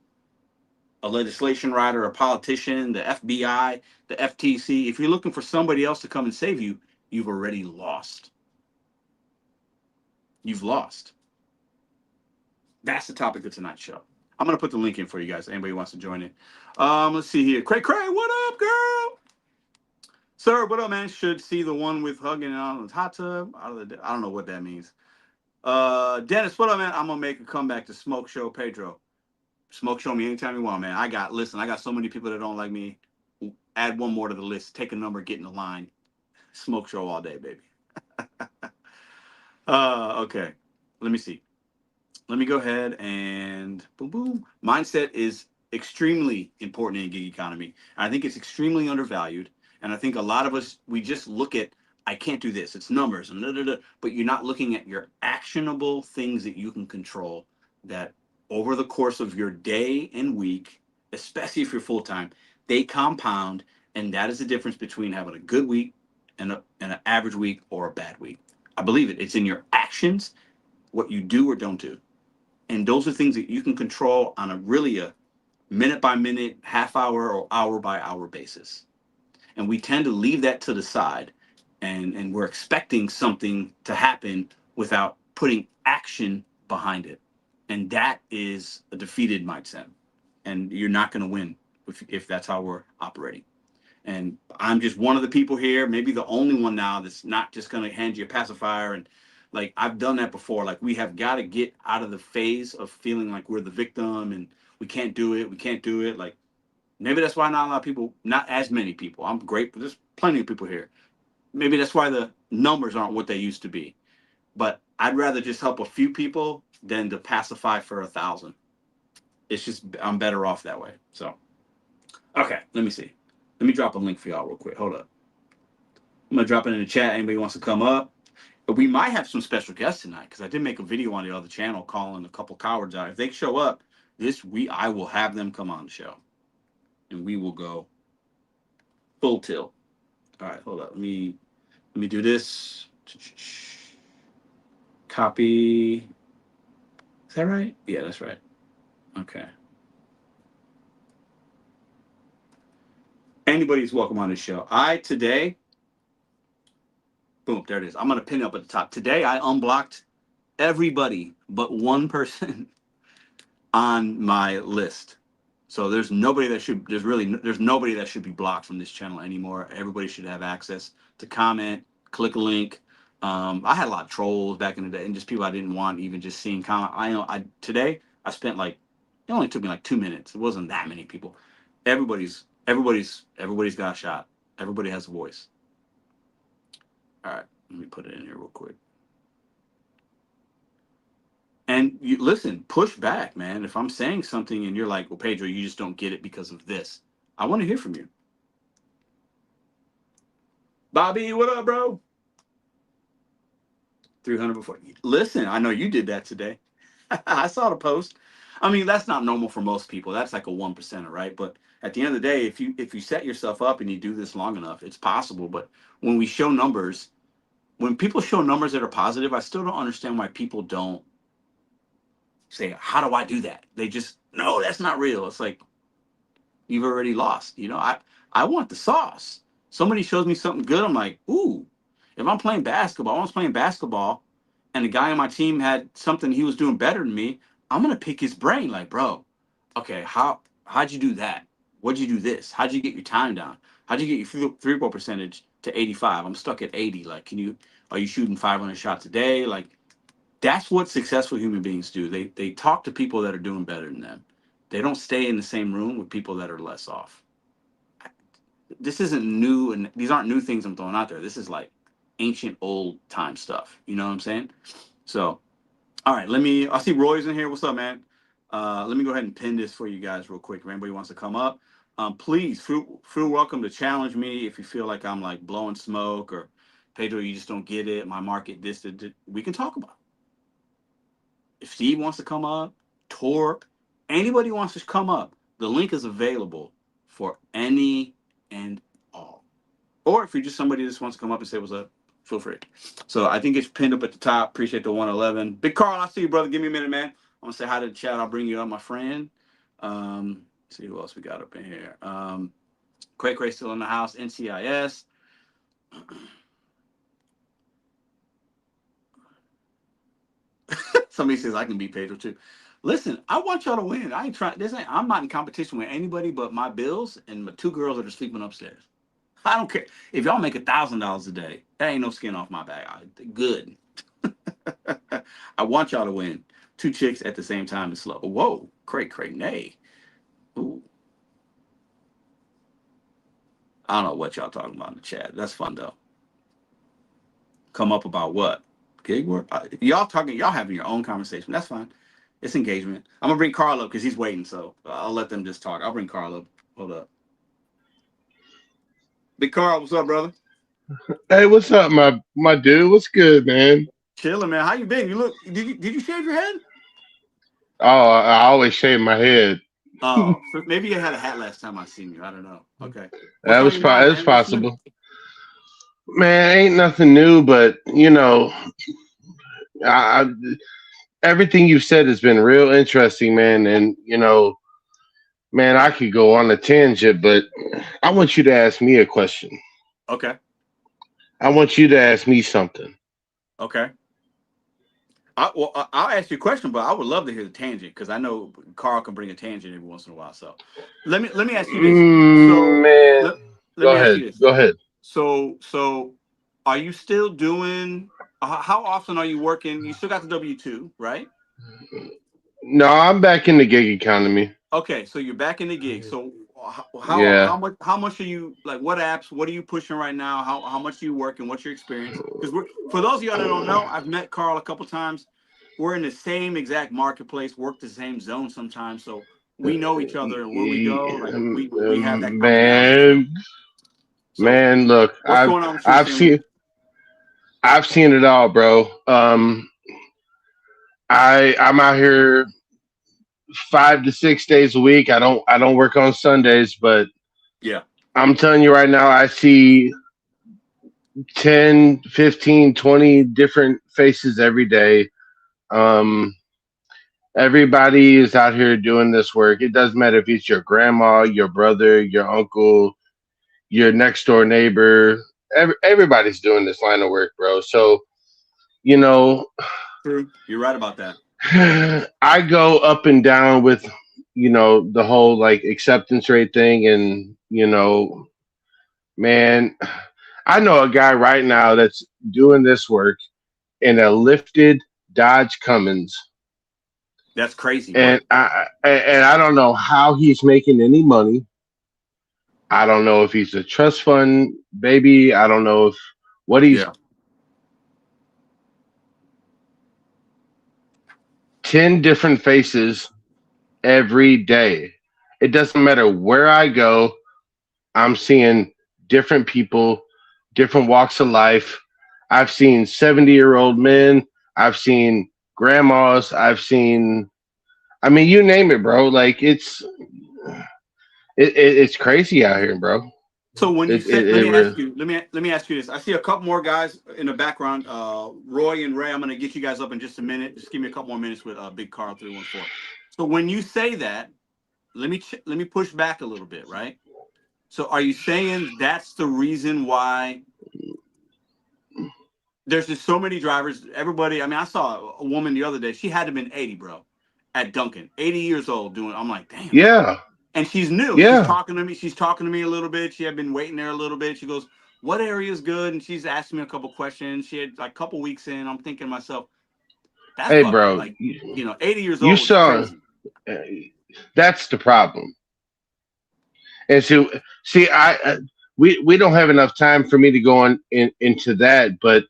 a legislation writer, a politician, the FBI, the FTC, if you're looking for somebody else to come and save you, you've already lost. You've lost. That's the topic of tonight's show. I'm going to put the link in for you guys. Anybody wants to join it. Let's see here. Cray, what up, girl? Sir, what up, man? Should see the one with hugging on the hot tub. I don't know what that means. Dennis, what up, man? I'm going to make a comeback to Smoke Show Pedro. Smoke show me anytime you want, man. I got so many people that don't like me. Add one more to the list. Take a number, get in the line. Smoke show all day, baby. Okay. Let me see. Let me go ahead and boom, boom. Mindset is extremely important in a gig economy. I think it's extremely undervalued. And I think a lot of us, we just look at, I can't do this. It's numbers and but you're not looking at your actionable things that you can control that over the course of your day and week, especially if you're full-time, they compound. And that is the difference between having a good week and an average week or a bad week. I believe it. It's in your actions, what you do or don't do. And those are things that you can control on a minute by minute, half hour or hour by hour basis. And we tend to leave that to the side and we're expecting something to happen without putting action behind it. And that is a defeated mindset. And you're not going to win if that's how we're operating. And I'm just one of the people here, maybe the only one now that's not just going to hand you a pacifier. And like, I've done that before. Like, we have got to get out of the phase of feeling like we're the victim and we can't do it. Like, maybe that's why not a lot of people, not as many people. I'm great, but there's plenty of people here. Maybe that's why the numbers aren't what they used to be. But I'd rather just help a few people than to pacify for 1,000. It's just I'm better off that way. So, okay, let me see. Let me drop a link for y'all real quick. Hold up. I'm gonna drop it in the chat. Anybody wants to come up? But we might have some special guests tonight because I did make a video on the other channel calling a couple cowards out. If they show up I will have them come on the show, and we will go full tilt. All right, hold up. Let me do this. Copy. Is that right? Yeah, that's right. Okay. Anybody's welcome on the show. Today, boom, there it is. I'm going to pin it up at the top. Today, I unblocked everybody but one person on my list. So there's nobody that should be blocked from this channel anymore. Everybody should have access to comment, click a link. I had a lot of trolls back in the day and just people I didn't want even just seeing comment. Today I spent it only took me 2 minutes. It wasn't that many people. Everybody's got a shot. Everybody has a voice. All right, let me put it in here real quick. And you listen, push back, man. If I'm saying something and you're like, well, Pedro, you just don't get it because of this, I want to hear from you. Bobby, what up, bro? 300 before. Listen, I know you did that today. I saw the post. I mean, that's not normal for most people. That's like a 1%er, right? But at the end of the day, if you set yourself up and you do this long enough, it's possible. But when we show numbers, when people show numbers that are positive, I still don't understand why people don't say, how do I do that? They just, no, that's not real. It's like, you've already lost. I want the sauce. Somebody shows me something good. I'm like, ooh, if I'm playing basketball, I was playing basketball and the guy on my team had something he was doing better than me. I'm going to pick his brain. Like, bro, okay, how'd you do that? What'd you do this? How'd you get your time down? How'd you get your free throw percentage to 85? I'm stuck at 80. Like, are you shooting 500 shots a day? Like, that's what successful human beings do. They talk to people that are doing better than them. They don't stay in the same room with people that are less off. This isn't new, and these aren't new things I'm throwing out there. This is like ancient old time stuff. You know what I'm saying? So, all right, I see Roy's in here. What's up, man? Let me go ahead and pin this for you guys real quick. If anybody wants to come up, please feel welcome to challenge me if you feel like I'm like blowing smoke or Pedro, you just don't get it. My market, this, we can talk about it. If Steve wants to come up, Torp, anybody wants to come up, the link is available for any and all. Or if you're just somebody that just wants to come up and say what's up, feel free. So I think it's pinned up at the top. Appreciate the 111. Big Carl, I see you, brother. Give me a minute, man. I'm going to say hi to the chat. I'll bring you up, my friend. See who else we got up in here. Cray still in the house. NCIS. Somebody says I can beat Pedro too. Listen, I want y'all to win. I ain't trying. I'm not in competition with anybody but my bills and my 2 girls that are sleeping upstairs. I don't care if y'all make $1,000 a day. That ain't no skin off my back. Good. I want y'all to win. 2 chicks at the same time is slow. Whoa, Cray, nay. Ooh. I don't know what y'all talking about in the chat. That's fun though. Come up about what? Gig work? Y'all having your own conversation. That's fine. It's engagement. I'm gonna bring Carl up because he's waiting, so I'll let them just talk. I'll bring Carl up. Hold up. Big Carl, what's up, brother? Hey, what's up, my dude? What's good, man? Chilling, man. How you been? Did you shave your head? Oh, I always shave my head. Oh, maybe you had a hat last time I seen you. I don't know. Okay. That was possible. Man, ain't nothing new, but everything you've said has been real interesting, man. And man, I could go on a tangent, but I want you to ask me a question. Okay. I want you to ask me something. Okay. I'll ask you a question, but I would love to hear the tangent because I know Carl can bring a tangent every once in a while. So let me ask you this. Let me ask you this. Go ahead. So are you still doing? How often are you working? You still got the W-2, right? No, I'm back in the gig economy. Okay, so you're back in the gig. So Yeah. how much are you like? What apps? What are you pushing right now? How much are you working? What's your experience? Because for those of y'all that don't know, I've met Carl a couple times. We're in the same exact marketplace, work the same zone sometimes, so we know each other. And where we go, like we have that commonality. Man, So look, what's going on with you in I've St. Louis? I've seen it all, bro. I'm out here 5 to 6 days a week. I don't work on Sundays, but Yeah, I'm telling you right now, I see 10, 15, 20 different faces every day. Um, Everybody is out here doing this work. It doesn't matter if it's your grandma, your brother, your uncle, your next door neighbor. Everybody's doing this line of work, bro. So, you know, true. You're right about that. I go up and down with, the whole like acceptance rate thing. And, man, I know a guy right now that's doing this work in a lifted Dodge Cummins. That's crazy And work. I don't know how he's making any money. I don't know if he's a trust fund baby. I don't know if what he's Yeah. 10 different faces every day. It doesn't matter where I go, I'm seeing different people, different walks of life. I've seen 70-year-old men, I've seen grandmas, I mean, you name it, bro. Like it's crazy out here, bro. So when you It, said, it, it really, let me ask you this. I see a couple more guys in the background. Roy and Ray. I'm gonna get you guys up in just a minute. Just give me a couple more minutes with Big Carl 314. So when you say that, let me push back a little bit, right? So are you saying that's the reason why there's just so many drivers? Everybody. I mean, I saw a woman the other day. She had to have been 80, bro, at Dunkin', 80 years old doing. I'm like, damn. yeah, And she's new. She's yeah. talking to me. She's talking to me a little bit. She had been waiting there a little bit. She goes, "What area is good?" And she's asking me a couple questions. She had like a couple weeks in. I'm thinking to myself, that's Hey, fucking bro, like, 80 years you old is saw. crazy. That's the problem. And so, see, we don't have enough time for me to go into that. But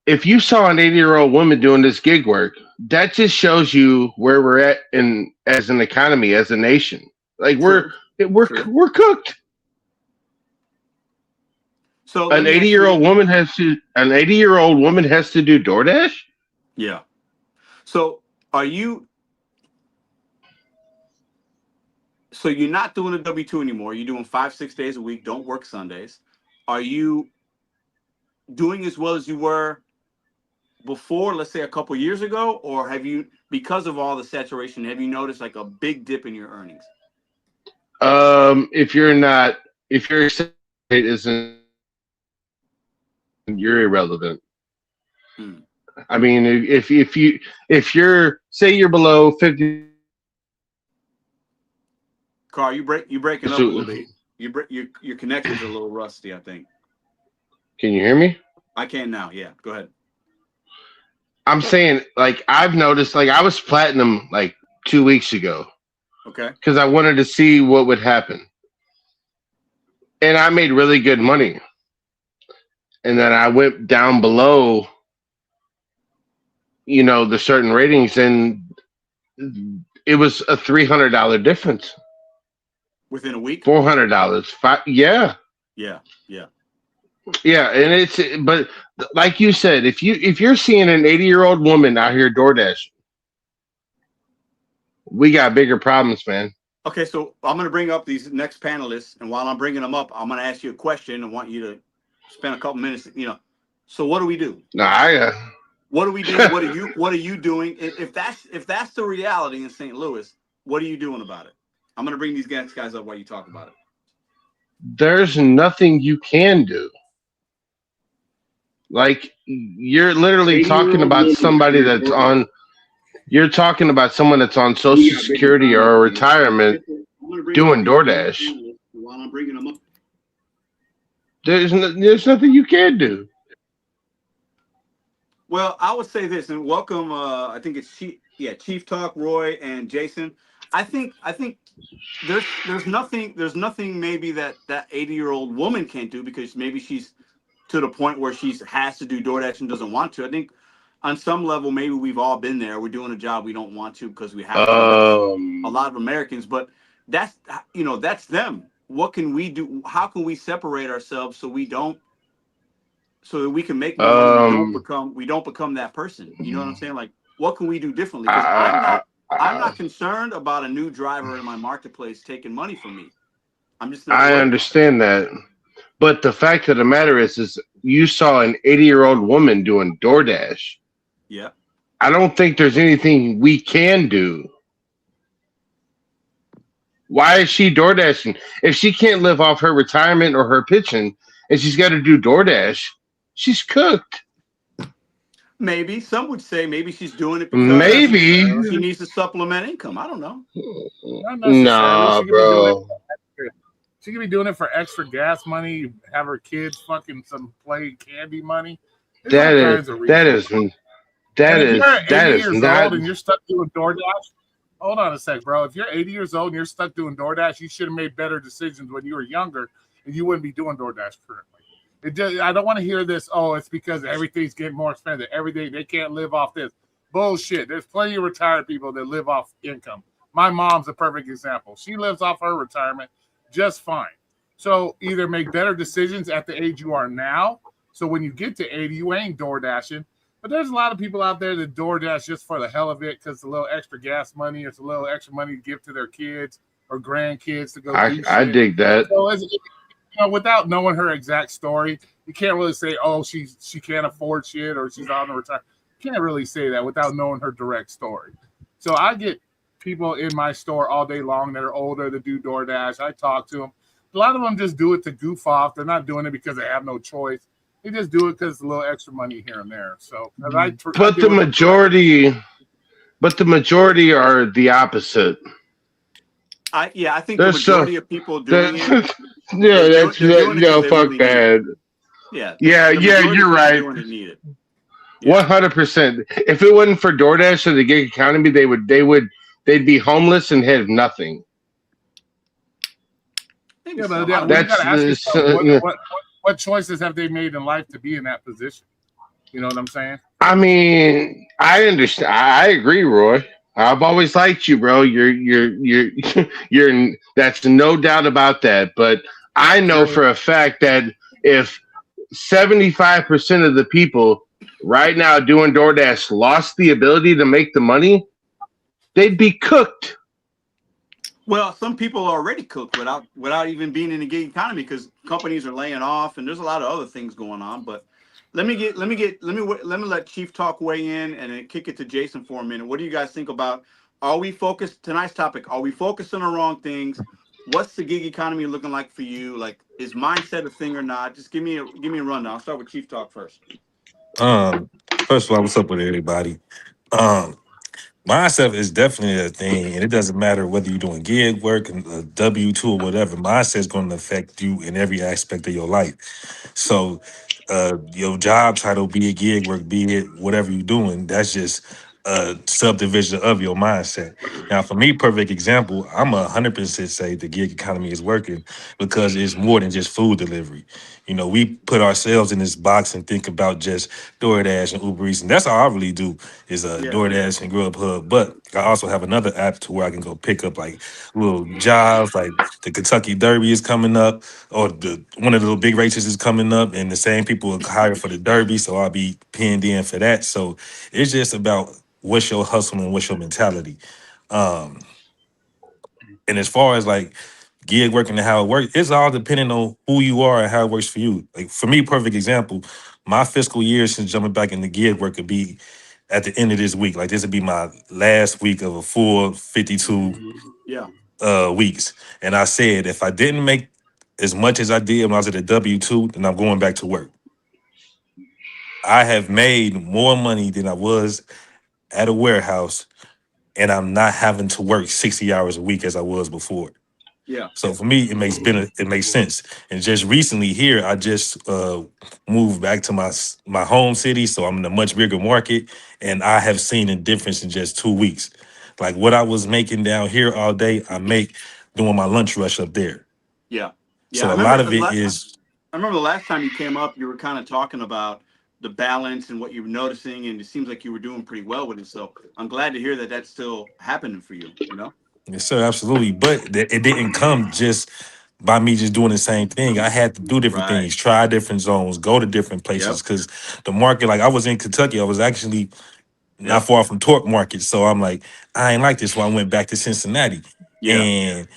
if you saw an 80-year-old woman doing this gig work, that just shows you where we're at in as an economy, as a nation. Like True. True. we're cooked. So let An me ask you this. 80-year-old woman has to do DoorDash. Yeah. So are you? So you're not doing a W-2 anymore. You're doing 5, 6 days a week. Don't work Sundays. Are you doing as well as you were before, let's say a couple years ago, or have you, because of all the saturation, have you noticed like a big dip in your earnings? If your state isn't, you're irrelevant. Hmm. I mean, if you're say you're below 50, Carl, you breaking up a so little bit. Your connection's a little rusty, I think. can you hear me? I can now. Yeah, go ahead. I'm saying, like, I've noticed, like, I was platinum like 2 weeks ago Okay. because I wanted to see what would happen, and I made really good money. And then I went down below, the certain ratings, and it was a $300 difference. Within a week? $400. Yeah. Yeah, yeah. Yeah, and but like you said, if you're seeing an 80-year-old woman out here DoorDash, we got bigger problems, man. Okay, so I'm going to bring up these next panelists, and while I'm bringing them up, I'm going to ask you a question and want you to spend a couple minutes. So what do we do? No, What do we do? What are you doing? If that's the reality in St. Louis, what are you doing about it? I'm going to bring these guys up while you talk about it. there's nothing you can do. Like, you're literally talking about somebody that's on. You're talking about someone that's on Social Security or retirement doing DoorDash. While I'm bringing them up. There's nothing you can do. Well, I would say this, and welcome. I think it's yeah, Chief Talk, Roy, and Jason. I think there's nothing maybe that 80-year-old woman can't do because maybe she's to the point where she has to do DoorDash and doesn't want to. I think on some level maybe we've all been there. We're doing a job we don't want to because we have to. That's a Um, lot of Americans, but that's that's them. What can we do? How can we separate ourselves so that we can make more money? um, We don't become that person. You know what I'm saying? Like, what can we do differently? Because I, I'm I, not concerned about a new driver in my marketplace taking money from me. I'm just not I worried about that. understand that, but the fact of the matter is you saw an 80-year-old woman doing DoorDash. Yeah. I don't think there's anything we can do. Why is she door dashing? If she can't live off her retirement or her pension and she's got to do DoorDash, she's cooked. Maybe some would say maybe she's doing it because Not Maybe. she necessarily. needs to supplement income. I don't know. Not necessarily. Nah, She could be doing it. bro. She could be doing it for extra gas money. Have her kids fucking some play candy money. There's all That is kinds of that reasons. is And that if is you're that 80 is years not old and you're stuck doing DoorDash, hold on a sec, bro. If you're 80 years old and you're stuck doing DoorDash, you should have made better decisions when you were younger, and you wouldn't be doing DoorDash currently. I don't want to hear this. Oh, it's because everything's getting more expensive. Everything they can't live off this bullshit. There's plenty of retired people that live off income. My mom's a perfect example. She lives off her retirement just fine. So either make better decisions at the age you are now. So when you get to 80, you ain't door dashing. But there's a lot of people out there that DoorDash just for the hell of it because it's a little extra gas money, it's a little extra money to give to their kids or grandkids to go do I shit. dig that. So without knowing her exact story, you can't really say, oh, she can't afford shit or she's on the retire. You can't really say that without knowing her direct story. So I get people in my store all day long that are older that do DoorDash. I talk to them. A lot of them just do it to goof off. They're not doing it because they have no choice. They just do it because it's a little extra money here and there. So But the majority are the opposite. I think the There's so majority of people doing it, that, yeah, that's they're that, doing it because they fuck really need that. it. Yeah, Yeah, the majority you're of people right. doing it need it. Yeah. 100%. If it wasn't for DoorDash or the gig economy, they'd be homeless and have nothing. Maybe Yeah, so. but I don't you know. That's got to ask yourself uh, what choices have they made in life to be in that position? You know what I'm saying? I mean, I understand. I agree, Roy. I've always liked you, bro. You're. That's no doubt about that. But I know for a fact that if 75% of the people right now doing DoorDash lost the ability to make the money, they'd be cooked. Well, some people are already cooked without even being in the gig economy because companies are laying off and there's a lot of other things going on. But let me let Chief Talk weigh in and then kick it to Jason for a minute. What do you guys think about? Are we focused tonight's topic? Are we focused on the wrong things? What's the gig economy looking like for you? Like, is mindset a thing or not? Just give me a rundown. I'll start with Chief Talk first. First of all, what's up with everybody? Um, Mindset is definitely a thing, and it doesn't matter whether you're doing gig work and W-2 or whatever. Mindset is going to affect you in every aspect of your life. So, your job title, be it gig work, be it whatever you're doing, that's just a subdivision of your mindset. Now, for me, perfect example, I'm 100% say the gig economy is working because it's more than just food delivery. You know, we put ourselves in this box and think about just DoorDash and Uber Eats, and that's all I really do is Yeah. DoorDash and Grubhub. But I also have another app to where I can go pick up like little jobs, like the Kentucky Derby is coming up, or one of the little big races is coming up, and the same people will hire for the Derby, so I'll be pinned in for that. So it's just about what's your hustle and what's your mentality. Um, and as far as like gig working and how it works, it's all depending on who you are and how it works for you. Like for me, perfect example, my fiscal year since jumping back into gig work could be at the end of this week. Like this would be my last week of a full 52 Yeah. weeks. And I said if I didn't make as much as I did when I was at a W-2, then I'm going back to work. I have made more money than I was at a warehouse, and I'm not having to work 60 hours a week as I was before. Yeah. So for me, it makes sense. And just recently here, I just moved back to my home city, so I'm in a much bigger market, and I have seen a difference in just 2 weeks. Like what I was making down here all day, I make doing my lunch rush up there. Yeah. Yeah. So a lot of it is. I remember the last time you came up, you were kind of talking about the balance and what you were noticing, and it seems like you were doing pretty well with it. So I'm glad to hear that that's still happening for you. You know? Yes, sir, absolutely. But it didn't come just by me just doing the same thing. I had to do different Right. things, try different zones, go to different places. Yep. Because the market, like I was in Kentucky, I was actually not Yep. far from Torque Market. So I'm like, I ain't like this. So I went back to Cincinnati. Yeah. And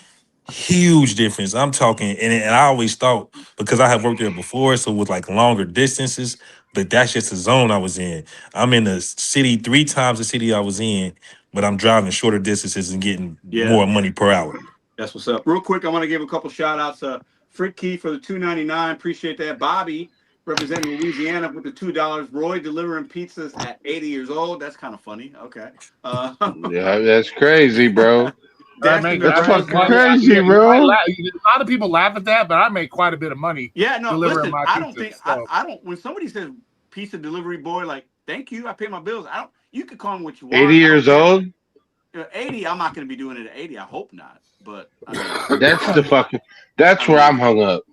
huge difference. I'm talking, and I always thought, because I have worked there before, so with like longer distances, but that's just the zone I was in. I'm in the city 3 times the city I was in, but I'm driving shorter distances and getting Yeah. more money per hour. That's what's up. Real quick, I want to give a couple shout outs. Frick Key for the $2.99. Appreciate that. Bobby representing Louisiana with the $2. Roy delivering pizzas at 80 years old. That's kind of funny. Okay. Yeah, that's crazy, bro. I make That's fucking money. crazy, bro. A lot of people laugh at that, but I make quite a bit of money. Yeah, no, delivering listen, my I don't pizzas, think so. I don't. When somebody says pizza delivery boy, like, thank you, I pay my bills. I don't. You could call him what you want. 80 years old. 80. I'm not going to be doing it at 80. I hope not. But I mean, That's where I'm hung up.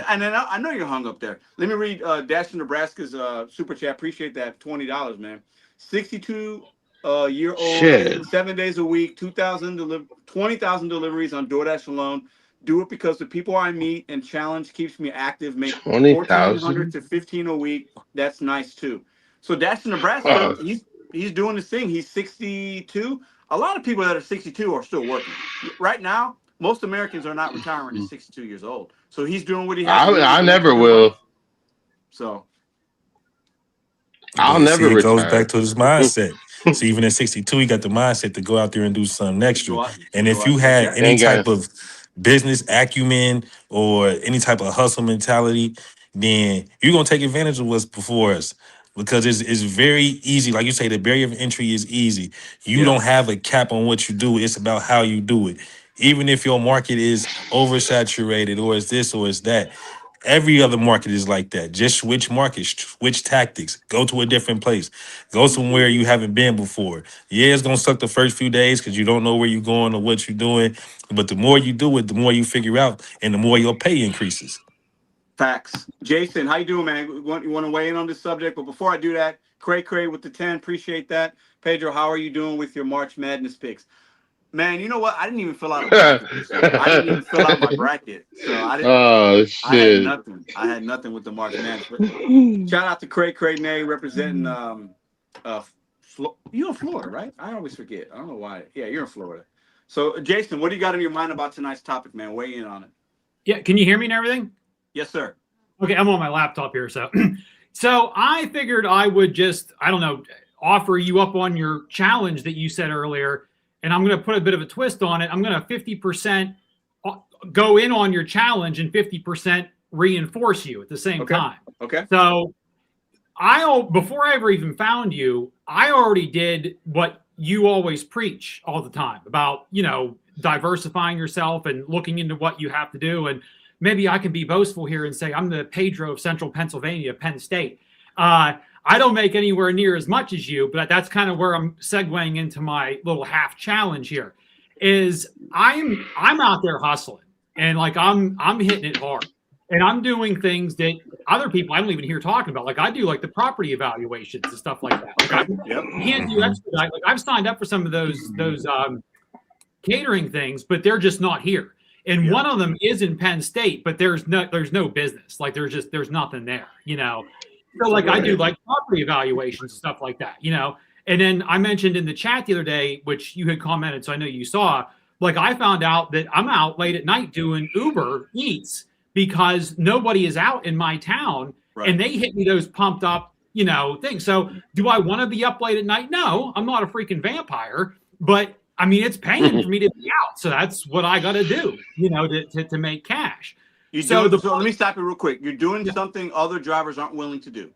And then I know you're hung up there. Let me read Dash in Nebraska's super chat. Appreciate that $20, man. 62-year-old, Shit. 7 days a week, 20,000 deliveries on DoorDash alone. Do it because the people I meet and challenge keeps me active. Make 1,400 to 15 a week. That's nice too. So Dash in Nebraska, he's doing his thing. He's 62. A lot of people that are 62 are still working right now. Most Americans are not retiring at 62 years old. So he's doing what he has to do. I never will. So I'll never retire. It goes retire. back to his mindset. So even at 62, he got the mindset to go out there and do something extra. And if you had any type of business acumen or any type of hustle mentality, then you're going to take advantage of what's before us. Because it's very easy. Like you say, the barrier of entry is easy. You don't have a cap on what you do. It's about how you do it. Even if your market is oversaturated or it's this or it's that, every other market is like that. Just switch markets, switch tactics, go to a different place, go somewhere you haven't been before. Yeah, it's going to suck the first few days because you don't know where you're going or what you're doing. But the more you do it, the more you figure out and the more your pay increases. Facts. Jason, how you doing, man? You want to weigh in on this subject? But before I do that, Cray with the 10, appreciate that. Pedro, how are you doing with your March Madness picks? Man, you know what? I didn't even fill out a bracket this year. I didn't even fill out my bracket. So I didn't. Oh, shit. I had nothing. I had nothing with the March Madness. But shout out to Cray Nay representing you're in Florida, right? I always forget. I don't know why. Yeah, you're in Florida. So Jason, what do you got in your mind about tonight's topic, man? Weigh in on it. Yeah, can you hear me and everything? Yes, sir. Okay, I'm on my laptop here. So I figured I would just, I don't know, offer you up on your challenge that you said earlier. And I'm going to put a bit of a twist on it. I'm going to 50% go in on your challenge and 50% reinforce you at the same time. Okay. So before I ever even found you, I already did what you always preach all the time about, diversifying yourself and looking into what you have to do. And maybe I can be boastful here and say I'm the Pedro of Central Pennsylvania, Penn State. I don't make anywhere near as much as you, but that's kind of where I'm segueing into my little half challenge here. Is I'm out there hustling and like I'm hitting it hard, and I'm doing things that other people I don't even hear talking about. Like I do like the property evaluations and stuff like that. Like I can't do expedite. Like I've signed up for some of those catering things, but they're just not here. And one of them is in Penn State, but there's no business. Like there's nothing there, So like I do like property evaluations and stuff like that, And then I mentioned in the chat the other day, which you had commented, so I know you saw, like I found out that I'm out late at night doing Uber Eats because nobody is out in my town, and they hit me those pumped up, things. So do I want to be up late at night? No, I'm not a freaking vampire, but I mean, it's paying for me to be out. So that's what I got to do, to make cash. So let me stop you real quick. You're doing something other drivers aren't willing to do.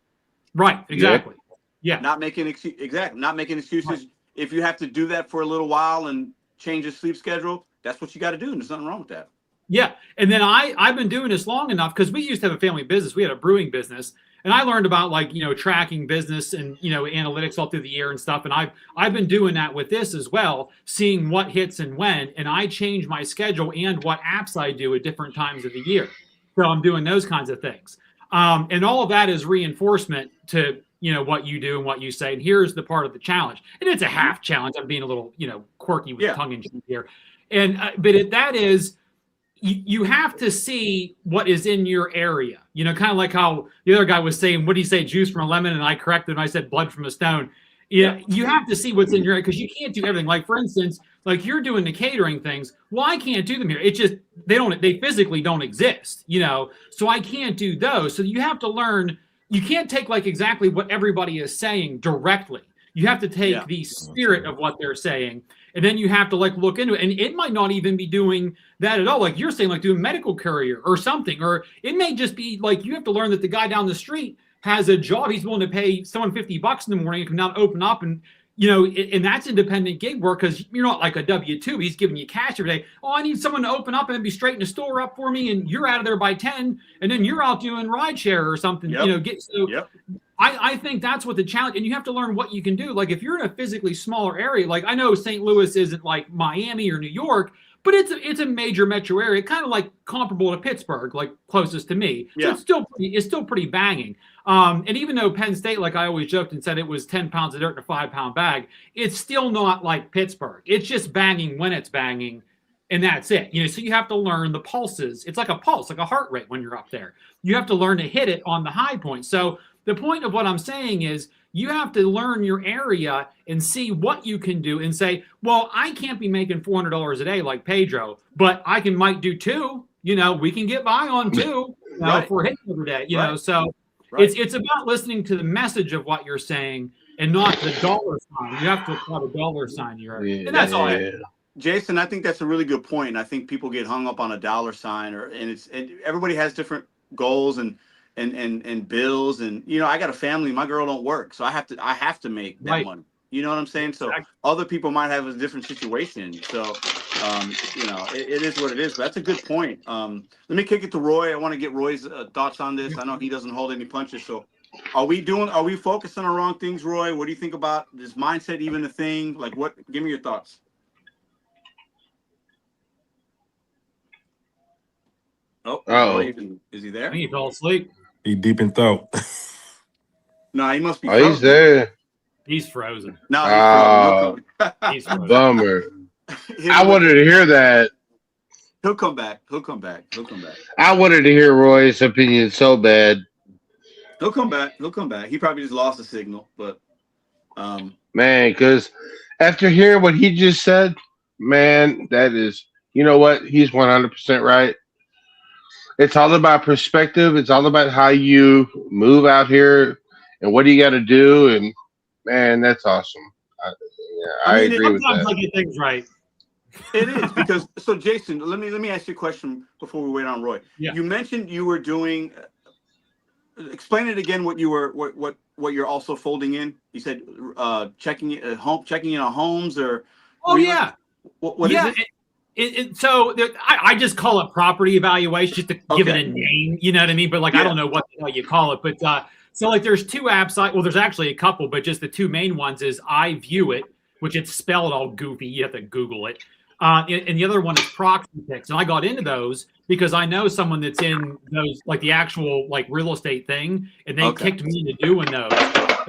Right. Exactly. Yeah. Not making excuses. If you have to do that for a little while and change your sleep schedule, that's what you got to do, and there's nothing wrong with that. Yeah. And then I've been doing this long enough because we used to have a family business. We had a brewing business, and I learned about like, tracking business and, analytics all through the year and stuff. And I've been doing that with this as well, seeing what hits and when, and I change my schedule and what apps I do at different times of the year. So I'm doing those kinds of things. And all of that is reinforcement to, what you do and what you say. And here's the part of the challenge. And it's a half challenge. I'm being a little, quirky with tongue in cheek here. And, but that is, you have to see what is in your area, kind of like how the other guy was saying, what did he say, juice from a lemon? And I corrected and I said blood from a stone. Yeah, you have to see what's in your area because you can't do everything. Like, for instance, like you're doing the catering things. Well, I can't do them here. It's just, they physically don't exist, so I can't do those. So you have to learn, you can't take like exactly what everybody is saying directly. You have to take the spirit of what they're saying. And then you have to like look into it. And it might not even be doing that at all. Like you're saying, like doing medical courier or something. Or it may just be like you have to learn that the guy down the street has a job. He's willing to pay someone $50 in the morning and come down and open up. And, and that's independent gig work because you're not like a W-2. He's giving you cash every day. Oh, I need someone to open up and be straighten the store up for me. And you're out of there by 10. And then you're out doing rideshare or something, I think that's what the challenge, and you have to learn what you can do. Like if you're in a physically smaller area, like I know St. Louis isn't like Miami or New York, but it's a major metro area, kind of like comparable to Pittsburgh, like closest to me. So it's still pretty banging. And even though Penn State, like I always joked and said it was 10 pounds of dirt in a 5-pound bag, it's still not like Pittsburgh. It's just banging when it's banging. And that's it. So you have to learn the pulses. It's like a pulse, like a heart rate when you're up there. You have to learn to hit it on the high point. So the point of what I'm saying is you have to learn your area and see what you can do and say, well, I can't be making $400 a day like Pedro, but I might do 2. We can get by on 2 for hitting every day. So it's about listening to the message of what you're saying and not the dollar sign. You have to apply the dollar sign here. And that's all I have. Jason, I think that's a really good point. And I think people get hung up on a dollar sign and everybody has different goals and bills. And, I got a family, my girl don't work. So I have to make that money. You know what I'm saying? So other people might have a different situation. So, it is what it is, but that's a good point. Let me kick it to Roy. I want to get Roy's thoughts on this. I know he doesn't hold any punches. So are we focused on the wrong things, Roy? What do you think about this mindset, even a thing? Like give me your thoughts. Oh. Is he there? I think he fell asleep. He deep in thought. No, he must be. Oh, he's there. He's frozen. No, he's frozen. Bummer. I wanted to hear that. He'll come back. I wanted to hear Roy's opinion so bad. He'll come back. He probably just lost the signal, but man, because after hearing what he just said, man, that is, you know what? He's 100% right. It's all about perspective. It's all about how you move out here and what do you got to do. And man, that's awesome. I agree with that. Sometimes I get things right. It is because so Jason, let me ask you a question before we wait on Roy. Yeah. You mentioned you were doing. Explain it again. What you're also folding in? You said checking in on homes or. Oh yeah. What is it? I just call it property evaluation just to give it a name, you know what I mean? But like, I don't know what the hell you call it. But so like there's 2 apps. Well, there's actually a couple, but just the 2 main ones is I View It, which it's spelled all goofy. You have to Google it. And the other one is Proxy Picks. And I got into those because I know someone that's in those, like the actual like real estate thing. And they kicked me into doing those.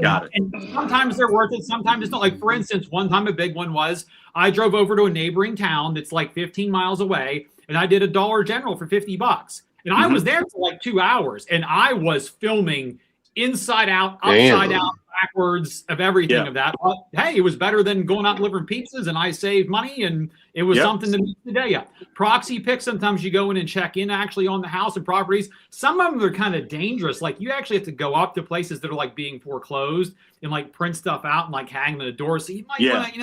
Got it. And sometimes they're worth it. Sometimes it's not. Like, for instance, one time a big one was I drove over to a neighboring town that's like 15 miles away, and I did a Dollar General for $50. And I was there for like 2 hours, and I was filming inside out, upside out, backwards of everything of that. But hey, it was better than going out and delivering pizzas, and I saved money, and it was something to make the day up. Proxy Pick, sometimes you go in and check in actually on the house and properties. Some of them are kind of dangerous. Like you actually have to go up to places that are like being foreclosed and like print stuff out and like hang them at the door. So you might want to, I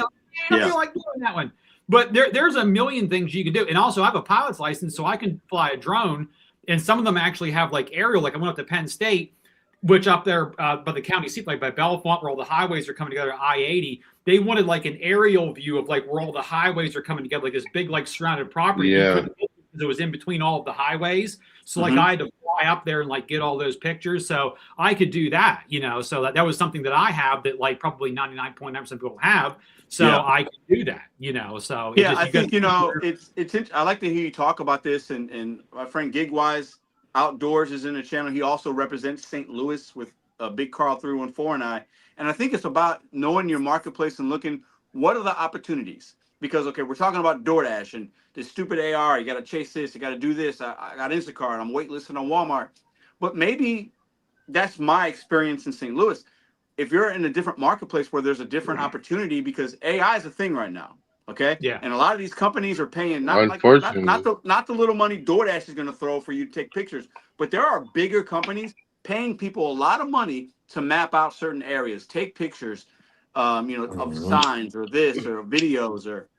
don't feel like doing that one. But there's a million things you can do. And also I have a pilot's license, so I can fly a drone. And some of them actually have like aerial. Like I went up to Penn State, which up there by the county seat, like by Bellefonte, where all the highways are coming together, I-80, they wanted like an aerial view of like where all the highways are coming together, like this big like surrounded property. You Yeah. couldn't, because it was in between all of the highways. So like Mhm. I had to fly up there and like get all those pictures. So I could do that, you know. So that was something that I have that like probably 99.9% people have. So Yeah. I can do that, you know. So Yeah, just, I think gotta- I like to hear you talk about this, and my friend Gigwise Outdoors is in the channel. He also represents St. Louis with Big Carl 314 and I think it's about knowing your marketplace and looking what are the opportunities, because okay, we're talking about DoorDash and this stupid AR. You got to chase this, you got to do this. I got Instacart. I'm waitlisted on Walmart, but maybe that's my experience in St. Louis. If you're in a different marketplace where there's a different opportunity, because AI is a thing right now, okay? Yeah. And a lot of these companies are paying not Unfortunately. not the little money DoorDash is going to throw for you to take pictures, but there are bigger companies paying people a lot of money to map out certain areas, take pictures, of signs or this or videos or,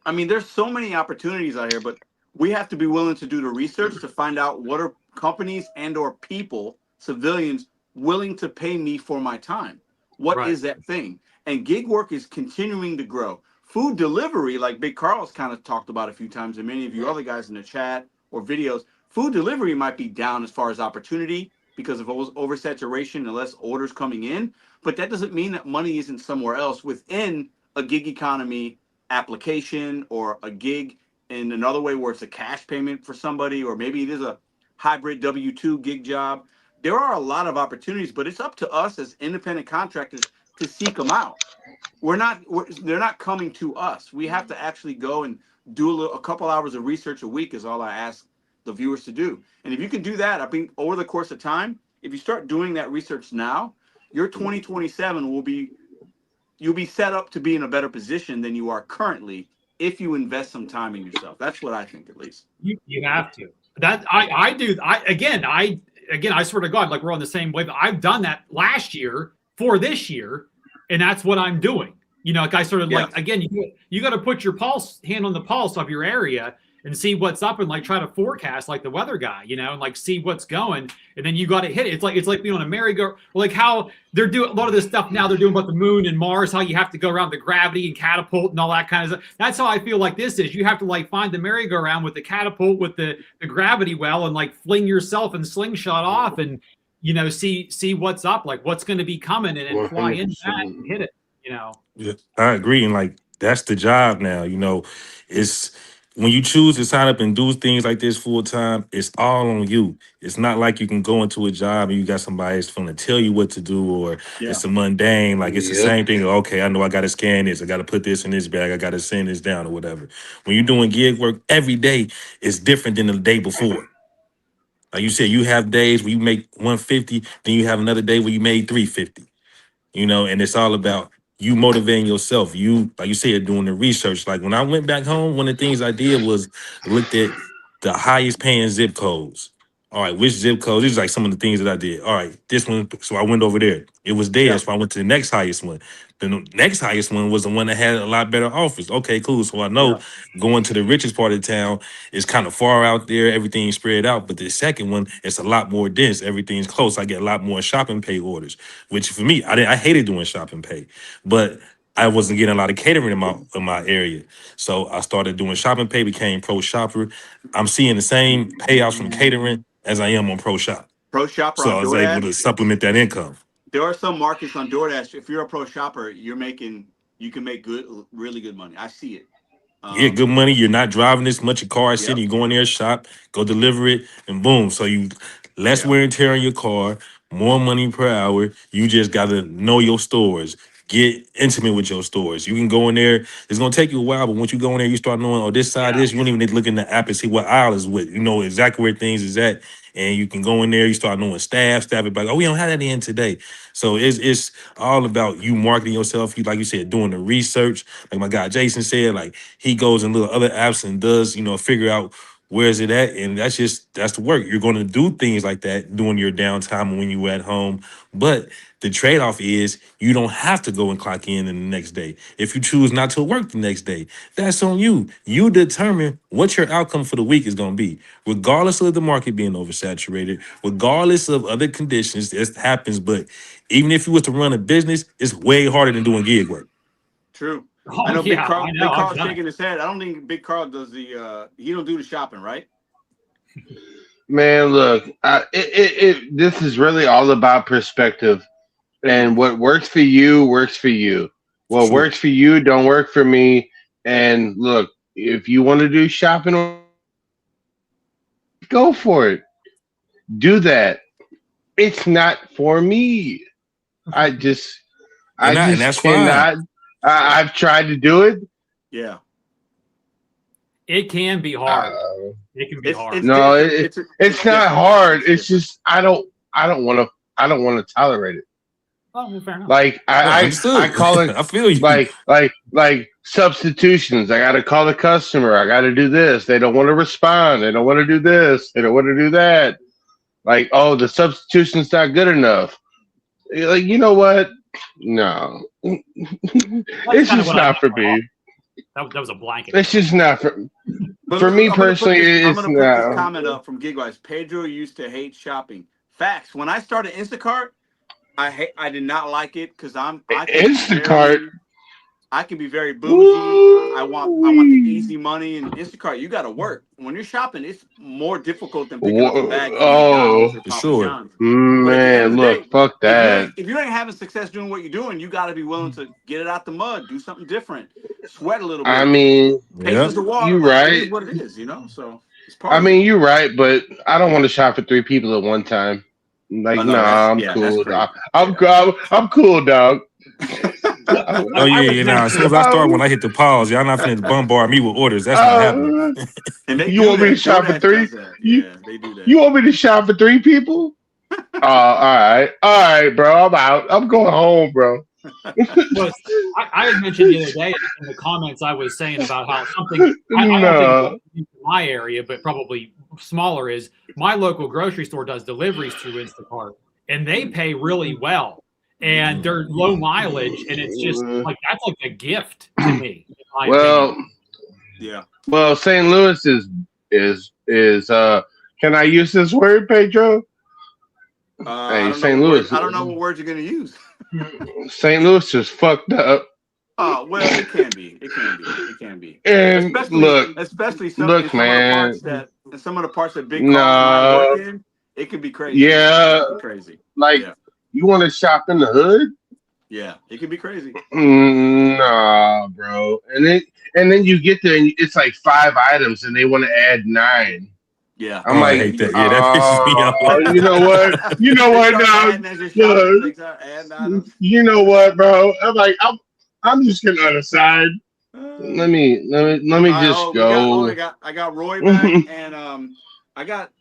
I mean, there's so many opportunities out here, but we have to be willing to do the research to find out what are companies and or people, civilians, willing to pay me for my time. What is Right. that thing? And gig work is continuing to grow. Food delivery, like Big Carl's kind of talked about a few times, and many of you other guys in the chat or videos, food delivery might be down as far as opportunity because of oversaturation and less orders coming in. But that doesn't mean that money isn't somewhere else within a gig economy application or a gig in another way where it's a cash payment for somebody, or maybe it is a hybrid W-2 gig job. There are a lot of opportunities, but it's up to us as independent contractors to seek them out. They're not coming to us. We have to actually go and do a couple hours of research a week is all I ask the viewers to do. And if you can do that, I think over the course of time, if you start doing that research now, your 2027 you'll be set up to be in a better position than you are currently if you invest some time in yourself. That's what I think, at least. You have to. That I do. I swear to God, like we're on the same wave. I've done that last year for this year, and that's what I'm doing. You know, like I sort of like again, you got to put your hand on the pulse of your area and see what's up and like try to forecast like the weather guy, you know, and like see what's going, and then you got to hit it. It's like being on a merry-go, like how they're doing a lot of this stuff now. They're doing about the moon and Mars, how you have to go around the gravity and catapult and all that kind of stuff. That's how I feel like this is. You have to like find the merry-go-round with the catapult with the gravity well and like fling yourself and slingshot off and you know see what's up, like what's going to be coming and fly into that and hit it. You know. Yeah, I agree, and like that's the job now. You know, it's when you choose to sign up and do things like this full time, it's all on you. It's not like you can go into a job and you got somebody that's going to tell you what to do, or it's a mundane. Like it's the same thing. Okay, I know I got to scan this. I got to put this in this bag. I got to send this down or whatever. When you're doing gig work, every day is different than the day before. Like you said, you have days where you make 150, then you have another day where you made 350. You know, and it's all about you motivating yourself. You, like you said, doing the research. Like when I went back home, one of the things I did was looked at the highest paying zip codes. All right, which zip codes? These are like some of the things that I did. All right, this one. So I went over there. It was there. So I went to the next highest one. The next highest one was the one that had a lot better offers. Okay, cool. So I know going to the richest part of town is kind of far out there. Everything's spread out. But the second one, it's a lot more dense. Everything's close. I get a lot more shopping pay orders, which for me, I hated doing shopping pay, but I wasn't getting a lot of catering in my area. So I started doing shopping pay, became pro shopper. I'm seeing the same payouts from catering as I am on pro shop. Pro shopper So on I was able DoorDash. to supplement that income. There are some markets on DoorDash. If you're a pro shopper, you can make really good money. I see it. Yeah, good money. You're not driving this much. Your car is sitting. You go in there, shop, go deliver it, and boom. So you less wear and tear on your car, more money per hour. You just gotta know your stores. Get intimate with your stores. You can go in there. It's gonna take you a while, but once you go in there, you start knowing, oh, this side, this. You don't even need to look in the app and see what aisle is with. You know exactly where things is at, and you can go in there. You start knowing staff is like, oh, we don't have that in today. So it's all about you marketing yourself. You, like you said, doing the research. Like my guy Jason said, like he goes in little other apps and does, figure out where is it at, and that's the work. You're going to do things like that during your downtime when you're at home, but the trade-off is you don't have to go and clock in the next day. If you choose not to work the next day, that's on you. You determine what your outcome for the week is going to be, regardless of the market being oversaturated, regardless of other conditions. This happens, but even if you was to run a business, it's way harder than doing gig work. True. Oh, I know yeah, Big Carl. I know, Big I've Carl's done it. shaking his head. I don't think Big Carl does the. He don't do the shopping, right? Man, look, this is really all about perspective, and what works for you works for you. What Sure. works for you don't work for me. And look, if you want to do shopping, go for it. Do that. It's not for me. I just And that's fine. cannot. I've tried to do it. Yeah. It can be hard. It can be hard. No, it's not hard. It's just I don't want to tolerate it. Oh, well, fair enough. Like I call it. I feel you. Like substitutions. I got to call the customer. I got to do this. They don't want to respond. They don't want to do this. They don't want to do that. Like, oh, the substitution's not good enough. Like, you know what? No, it's just not for me. That was a blanket. It's just not for me personally. I'm It's gonna put this not. comment up from Gigwise. Pedro used to hate shopping. Facts. When I started Instacart, I did not like it because Instacart. I can be very bougie. I want the easy money, and Instacart, you got to work. When you're shopping, it's more difficult than picking up a bag. For sure. Man, look, fuck that. If you ain't having success doing what you're doing, you got to be willing to get it out the mud, do something different, sweat a little bit. I mean, Patience the water. you're It right. is what it is, you know. So it's part I of mean, you're right, but I don't want to shop for 3 people at one time. Like, I'm cool. I'm cool, dog. Oh yeah, now as soon as I start, when I hit the pause, y'all not finna bombard me with orders. That's not happening. And you want me to shop for 3? Yeah, they do that. You want me to shop for 3 people? All right, bro. I'm out. I'm going home, bro. Well, I had mentioned the other day in the comments I was saying about how something I don't think in my area, but probably smaller, is my local grocery store does deliveries through Instacart, and they pay really well. And they're low mileage, and it's just like that's like a gift to me. In my opinion. Yeah. Well, St. Louis is can I use this word, Pedro? Hey, St. Louis. I don't know what words you're gonna use. St. Louis is fucked up. Oh well, it can be. It can be. And especially some look, of the parts that big cars work in, it can be crazy. Yeah, crazy. Like. Yeah. You want to shop in the hood? Yeah, it can be crazy. Nah, bro. And then you get there and it's like 5 items and they want to add 9. Yeah, I'm like, I hate that. Yeah, that pisses me off. You know what? You know what, dog? You know what, bro? I'm like, I'm just gonna unasside. Let me just go. I got Roy back, and I got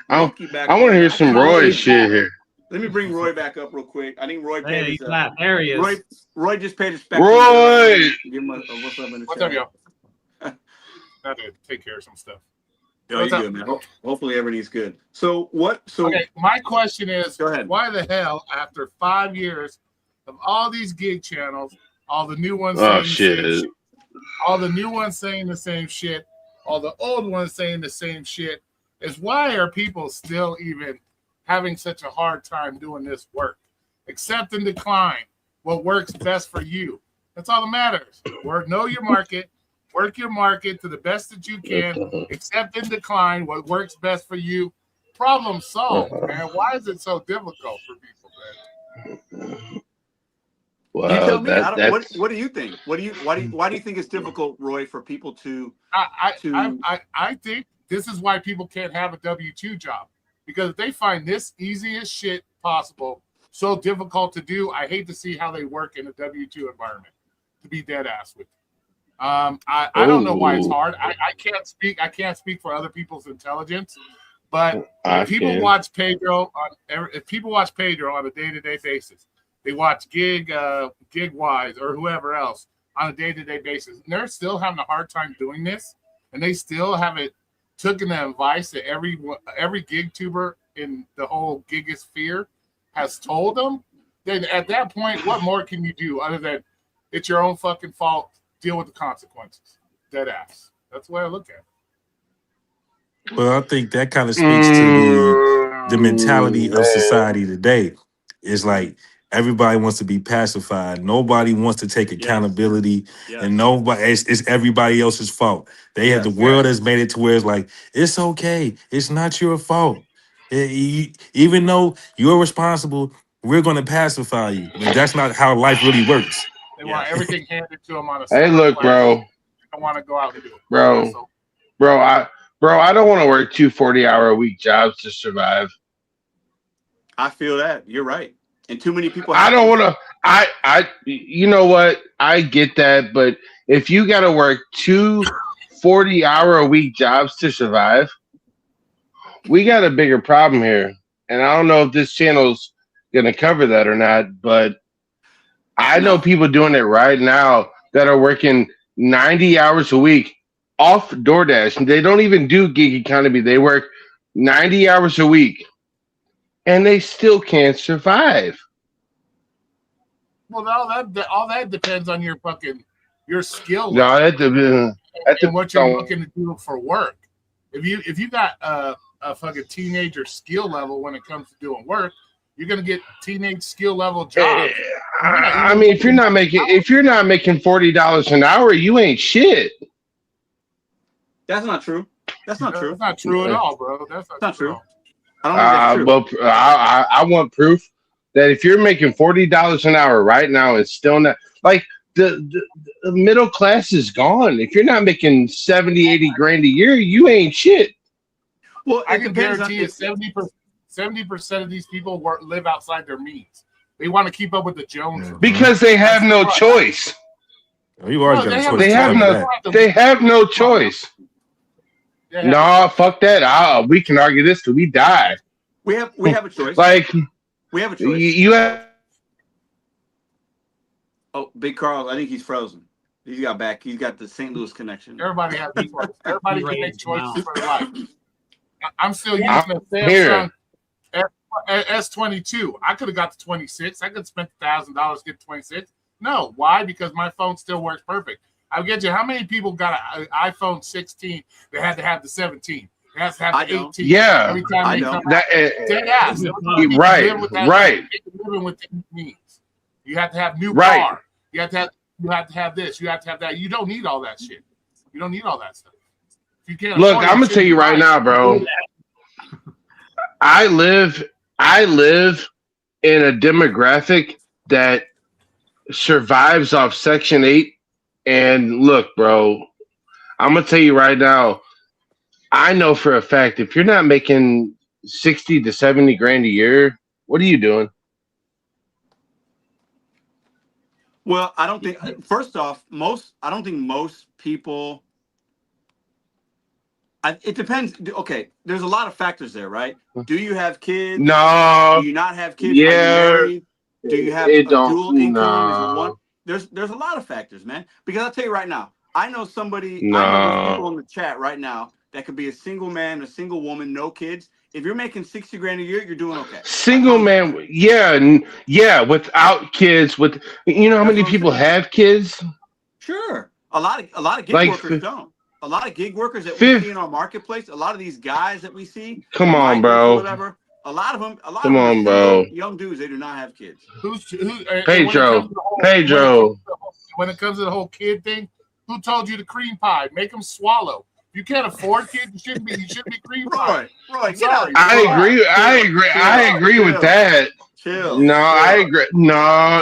Monkey back. I want to hear some Roy shit here. Let me bring Roy back up real quick. I think Roy paid his. There he is. Roy just paid his spectrum. Roy! Give him a what's up in the chat. What's up, y'all? Got to take care of some stuff. Yo, you good, man. Hopefully everything's good. So what? So okay, my question is, go ahead. Why the hell, after 5 years of all these gig channels, all the new ones all the new ones saying the same shit, all the old ones saying the same shit, is why are people still even having such a hard time doing this work? Accept and decline what works best for you. That's all that matters. Know your market, work your market to the best that you can, accept and decline what works best for you. Problem solved, man. Why is it so difficult for people, man? Well, you tell me. What do you think? Why do you think it's difficult, Roy, for people to? I think this is why people can't have a W-2 job. Because if they find this easiest shit possible so difficult to do, I hate to see how they work in a W-2 environment, to be dead ass with you. I don't know why it's hard. I can't speak for other people's intelligence, but if people watch Pedro on a day-to-day basis, they watch Gigwise or whoever else on a day-to-day basis, and they're still having a hard time doing this, and they still haven't taken the advice that every gig tuber in the whole gigosphere has told them, then at that point, what more can you do other than it's your own fucking fault, deal with the consequences? Dead ass. That's the way I look at it. Well, I think that kind of speaks to the mentality of society today. It's like everybody wants to be pacified. Nobody wants to take accountability, and nobody. It's everybody else's fault. They have the world has made it to where it's like it's okay. It's not your fault. Even though you're responsible, we're going to pacify you. And that's not how life really works. They want everything handed to them on a Hey, look, bro. I don't want to go out and do it. Bro, I don't want to work 2 40-hour-a-week jobs to survive. I feel that. You're right. And too many people. I don't want to. You know what? I get that, but if you got to work 2 40-hour-a-week jobs to survive, we got a bigger problem here. And I don't know if this channel's going to cover that or not, but I know people doing it right now that are working 90 hours a week off DoorDash. They don't even do gig economy. They work 90 hours a week, and they still can't survive. Well, all that depends on your skill. No, that's what you're looking to do for work. If you got a fucking teenager skill level when it comes to doing work, you're gonna get teenage skill level jobs. I mean, if you're not making $40 an hour, you ain't shit. That's not true. That's not true. That's not true at all, bro. That's not true. I don't think that's true. Well, I want proof that if you're making $40 an hour right now, it's still not like the middle class is gone. If you're not making 70, 80 grand a year, you ain't shit. Well, I can guarantee you 70% of these people live outside their means. They want to keep up with the Joneses because they have no choice. You already got a choice. They have no choice. No, fuck that. We can argue this till we die. We have a choice. Like we have a choice. You have. Oh, Big Carl, I think he's frozen. He's got back. He's got the St. Louis connection. Everybody has choices. Everybody can make choices for their life. I'm still using a Samsung S22. I could have got the 26. I could have spent $1,000 to get the 26. No, why? Because my phone still works perfect. I'll get you. How many people got an iPhone 16 that had to have the 17? It has to have the 18. Yeah, every time I know. Right. Living with the means. You have to have new car. You have to have this. You have to have that. You don't need all that shit. You don't need all that stuff. You can't. Look, I'm gonna tell you right now, bro. I live in a demographic that survives off Section 8. And look, bro, I'm gonna tell you right now, I know for a fact if you're not making 60 to 70 grand a year, what are you doing? Well, I don't think. First off, I don't think most people. It depends. Okay, there's a lot of factors there, right? Do you have kids? No. Do you not have kids? Yeah. Are you married? Do you have a dual income? No. Is it one? There's a lot of factors, man. Because I'll tell you right now, I know somebody. I know there's people in the chat right now that could be a single man, a single woman, no kids. If you're making 60 grand a year, you're doing okay. Single man, yeah, without kids. With how many people have kids? Sure, a lot of gig workers don't. A lot of gig workers that we see in our marketplace. A lot of these guys that we see. Come on, bro. Whatever. A lot of them. Come on, bro. Young dudes, they do not have kids. Pedro. When it comes to the whole kid thing, who told you the cream pie? Make them swallow. You can't afford kids. You shouldn't be cream pie. Right. I agree with that. Chill. No, I agree. No.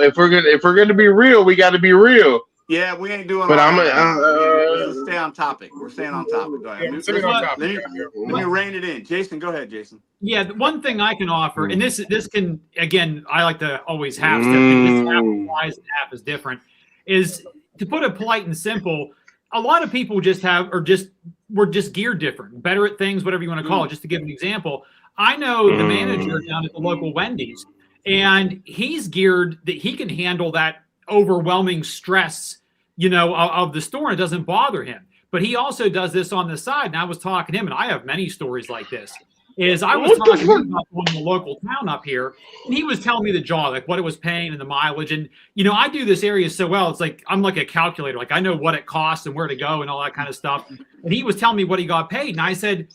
If we're gonna be real, we got to be real. Yeah, we ain't doing. But let's stay on topic. We're staying on topic. Go ahead. Let me rein it in. Jason, go ahead, Jason. Yeah, the one thing I can offer, and this can, again, I like to always half step. This half applies and half is different. Is to put it polite and simple. A lot of people we're just geared different, better at things, whatever you want to call it. Just to give an example, I know the manager down at the local Wendy's, and he's geared that he can handle that overwhelming stress, of the store, and it doesn't bother him. But he also does this on the side. And I was talking to him, and I have many stories like this. I was talking to him about one in the local town up here, and he was telling me the jaw, like what it was paying and the mileage. And I do this area so well. It's like I'm like a calculator. Like I know what it costs and where to go and all that kind of stuff. And he was telling me what he got paid, and I said,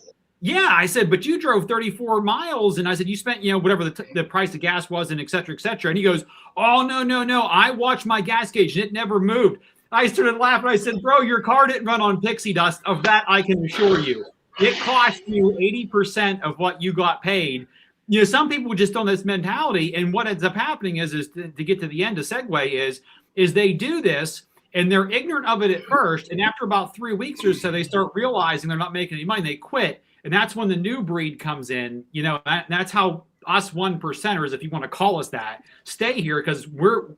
yeah, I said, but you drove 34 miles. And I said, you spent, whatever the price of gas was and et cetera, et cetera. And he goes, oh, no. I watched my gas gauge and it never moved. I started laughing. I said, bro, your car didn't run on pixie dust. Of that, I can assure you. It cost you 80% of what you got paid. Some people just don't have this mentality. And what ends up happening is to get to the end, to segue is they do this and they're ignorant of it at first. And after about 3 weeks or so, they start realizing they're not making any money. They quit. And that's when the new breed comes in. That's how us 1%ers, if you want to call us that, stay here, because we're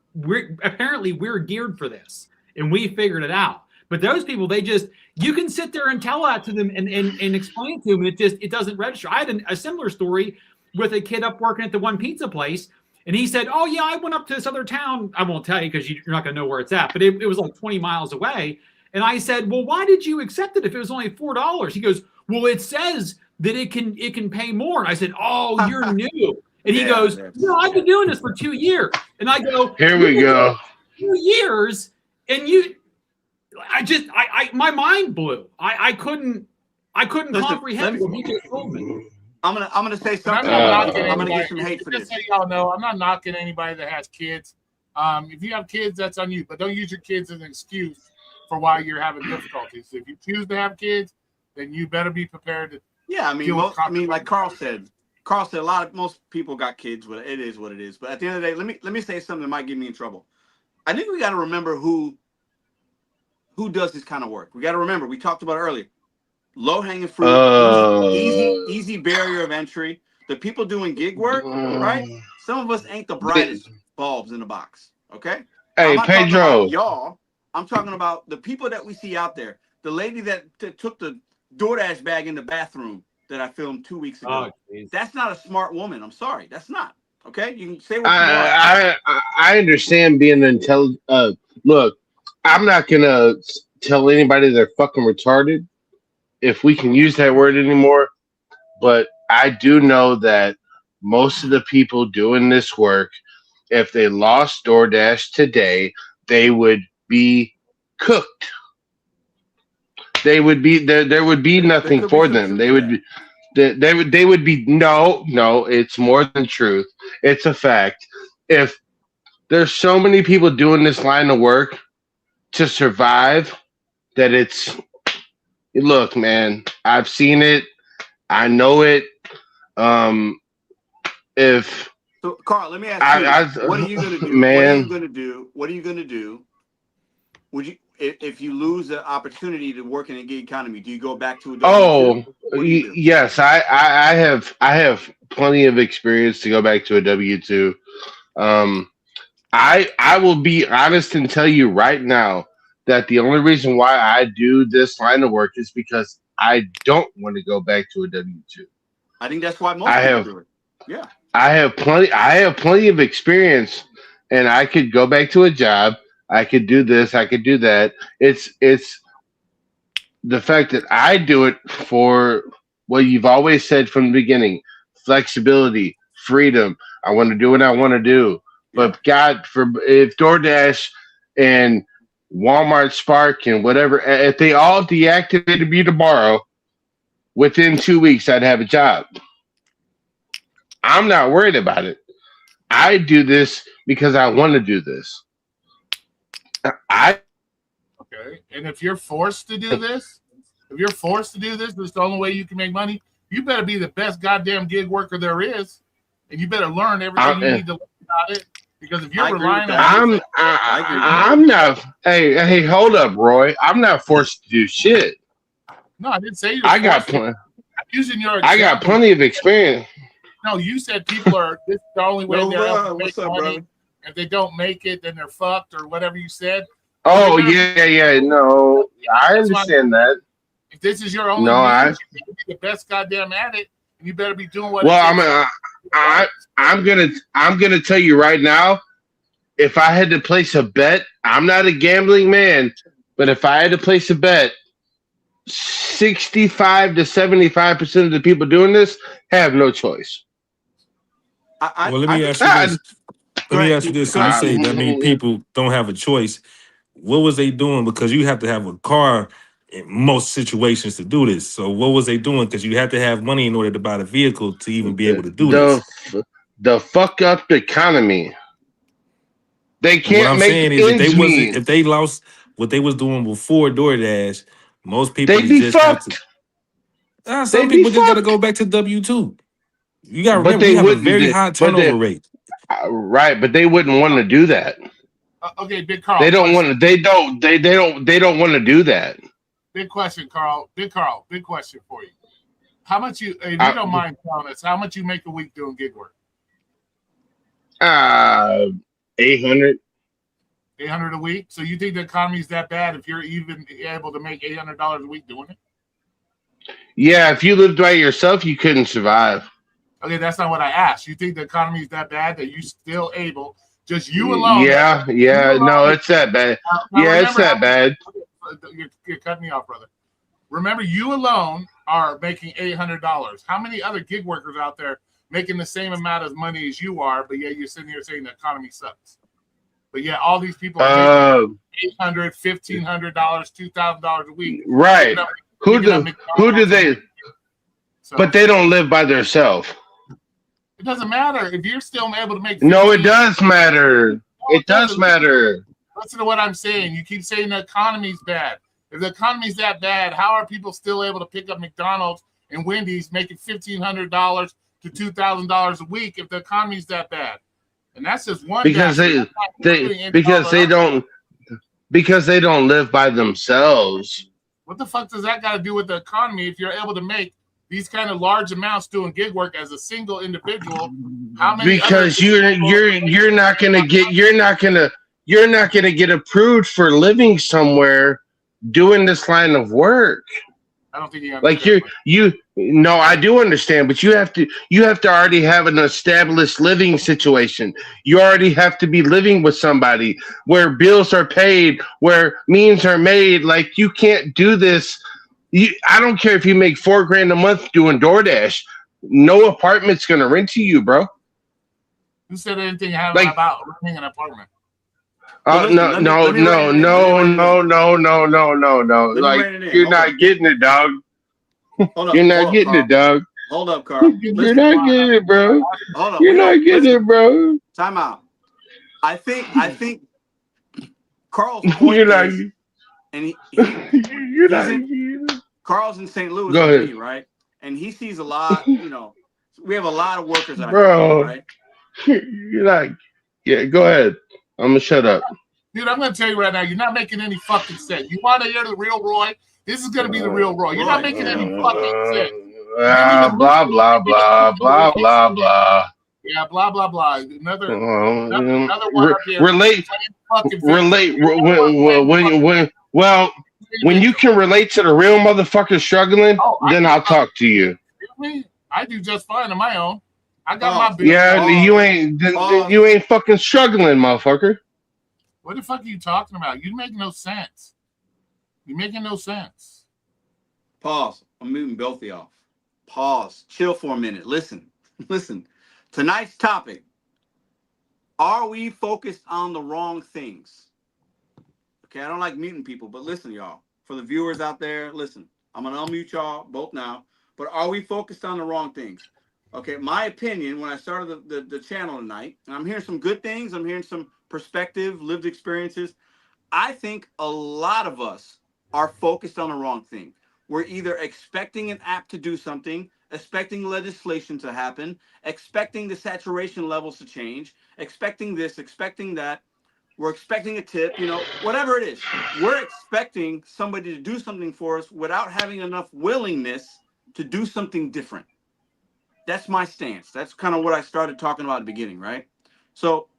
apparently we're geared for this and we figured it out. But those people, you can sit there and tell that to them and explain to them, and it doesn't register. I had a similar story with a kid up working at the one pizza place, and he said, oh yeah, I went up to this other town. I won't tell you because you're not going to know where it's at, but it was like 20 miles away. And I said, well, why did you accept it if it was only $4? He goes, well, it says that it can pay more. And I said, oh, you're new. And he goes, no, I've been doing this for 2 years. And I go, here we go. 2 years, and my mind blew. I couldn't comprehend what he just told me. I'm gonna say something. I'm gonna get some hate for this. Just so y'all know, I'm not knocking anybody that has kids. If you have kids, that's on you. But don't use your kids as an excuse for why you're having difficulties. If you choose to have kids, then you better be prepared to. Yeah, like Carl said, most people got kids. But it is what it is. But at the end of the day, let me say something that might get me in trouble. I think we got to remember who does this kind of work. We got to remember, we talked about earlier, low-hanging fruit, easy barrier of entry. The people doing gig work, right? Some of us ain't the brightest bulbs in the box, okay? Hey, Pedro. Y'all, I'm talking about the people that we see out there. The lady that took the DoorDash bag in the bathroom that I filmed 2 weeks ago. Oh, that's not a smart woman. I'm sorry. That's not. Okay? You can say what you want. I understand being intelligent. Look, I'm not going to tell anybody they're fucking retarded, if we can use that word anymore. But I do know that most of the people doing this work, if they lost DoorDash today, they would be cooked. They would be there would be nothing for them. They would be no, it's more than truth. It's a fact. If there's so many people doing this line of work to survive, that look, man, I've seen it. I know it. So, Carl, let me ask you, what are you going to do? Man. What are you going to do? Would you, if you lose the opportunity to work in a gig economy, do you go back to a W-2? Yes, I have plenty of experience to go back to a W-2. I will be honest and tell you right now that the only reason why I do this line of work is because I don't want to go back to a W-2. I think that's why most people do it. Yeah. I have plenty of experience, and I could go back to a job. I could do this. I could do that. It's the fact that I do it for what you've always said from the beginning: flexibility, freedom. I want to do what I want to do. But God, if DoorDash and Walmart Spark and whatever, if they all deactivated me tomorrow, within 2 weeks, I'd have a job. I'm not worried about it. I do this because I want to do this. Okay. And if you're forced to do this, this is the only way you can make money. You better be the best goddamn gig worker there is, and you better learn everything you need to learn about it. Because if you're relying on, I'm not. Hey, hold up, Roy. I'm not forced to do shit. No, I didn't say you. I got plenty. Using your. I got plenty of experience. No, you said people are. This is the only way they're able to make money. If they don't make it, then they're fucked, or whatever you said. Oh yeah. No, I understand that. If this is your only, you be the best goddamn at it. You better be doing what. Well, I'm gonna tell you right now. If I had to place a bet, I'm not a gambling man, but if I had to place a bet, 65 to 75% of the people doing this have no choice. Well, let me ask you this. Let me ask you this. So you say that means people don't have a choice. What was they doing? Because you have to have a car in most situations to do this. So what was they doing? Because you had to have money in order to buy the vehicle to even be able to do this. The fuck up economy. They And what can't I'm make saying is, ends meet. if they lost what they was doing before DoorDash, most people They'd be just have to. fucked. Some They'd be people just got to fucked. go back to W-2. You got to But remember, they we have a wouldn't. very high But they, turnover rate. right, but they wouldn't want to do that. Okay, Big Carl. They don't want to. They don't want to do that. Big question, Carl. Big question for you. How much you, if you don't mind telling us, how much you make a week doing gig work? 800. 800 a week. So you think the economy is that bad if you're even able to make $800 a week doing it? Yeah, if you lived by yourself, you couldn't survive. Okay, that's not what I asked. You think the economy is that bad that you still able, just you alone? Yeah. No, it's that bad. Yeah, it's that bad. You're cutting me off, brother. Remember, you alone are making $800. How many other gig workers out there making the same amount of money as you are, but yet you're sitting here saying the economy sucks? But yeah, all these people are making $800, $1,500, $2,000 a week. Right. Who do they? So, but they don't live by themselves. It doesn't matter if you're still able to make. No, it does matter. It does matter. Listen to what I'm saying. You keep saying the economy's bad. If the economy's that bad, how are people still able to pick up McDonald's and Wendy's making $1,500 to $2,000 a week if the economy's that bad? And that's just one. Because they don't live by themselves. What the fuck does that got to do with the economy if you're able to make these kind of large amounts doing gig work as a single individual? How many? Because you're not gonna get approved for living somewhere doing this line of work. I don't think you understand. No, I do understand, but you have to already have an established living situation. You already have to be living with somebody where bills are paid, where means are made. Like, you can't do this. I don't care if you make $4,000 a month doing DoorDash. No apartment's gonna rent to you, bro. Who said anything about renting an apartment? No. Like, you're not getting it, dog. You're not getting it, dog. Hold up, Carl. You're not getting it, bro. You're not getting it, bro. Time out. I think Carl's point is, and you're not getting it. Carl's in St. Louis, Go ahead. right? And he sees a lot. We have a lot of workers out bro. Here, right? You're like, yeah. Go ahead. I'm gonna shut up. Dude, I'm gonna tell you right now, you're not making any fucking sense. You want to hear the real Roy? This is gonna be the real Roy. You're not making any fucking sense. Blah blah blah blah blah blah. Yeah, blah blah blah. Another one up here. When you can relate to the real motherfucker struggling, then I'll talk to you. I do just fine on my own. I got my bills. Yeah, you ain't fucking struggling, motherfucker. What the fuck are you talking about? You make no sense. You're making no sense. Pause. I'm moving both of y'all. Pause. Chill for a minute. Listen. Tonight's topic. Are we focused on the wrong things? Okay, I don't like muting people, but listen, y'all. For the viewers out there, listen. I'm going to unmute y'all both now. But are we focused on the wrong things? Okay, my opinion, when I started the channel tonight, and I'm hearing some good things, I'm hearing some perspective, lived experiences. I think a lot of us are focused on the wrong thing. We're either expecting an app to do something, expecting legislation to happen, expecting the saturation levels to change, expecting this, expecting that. We're expecting a tip, whatever it is. We're expecting somebody to do something for us without having enough willingness to do something different. That's my stance. That's kind of what I started talking about at the beginning, right? So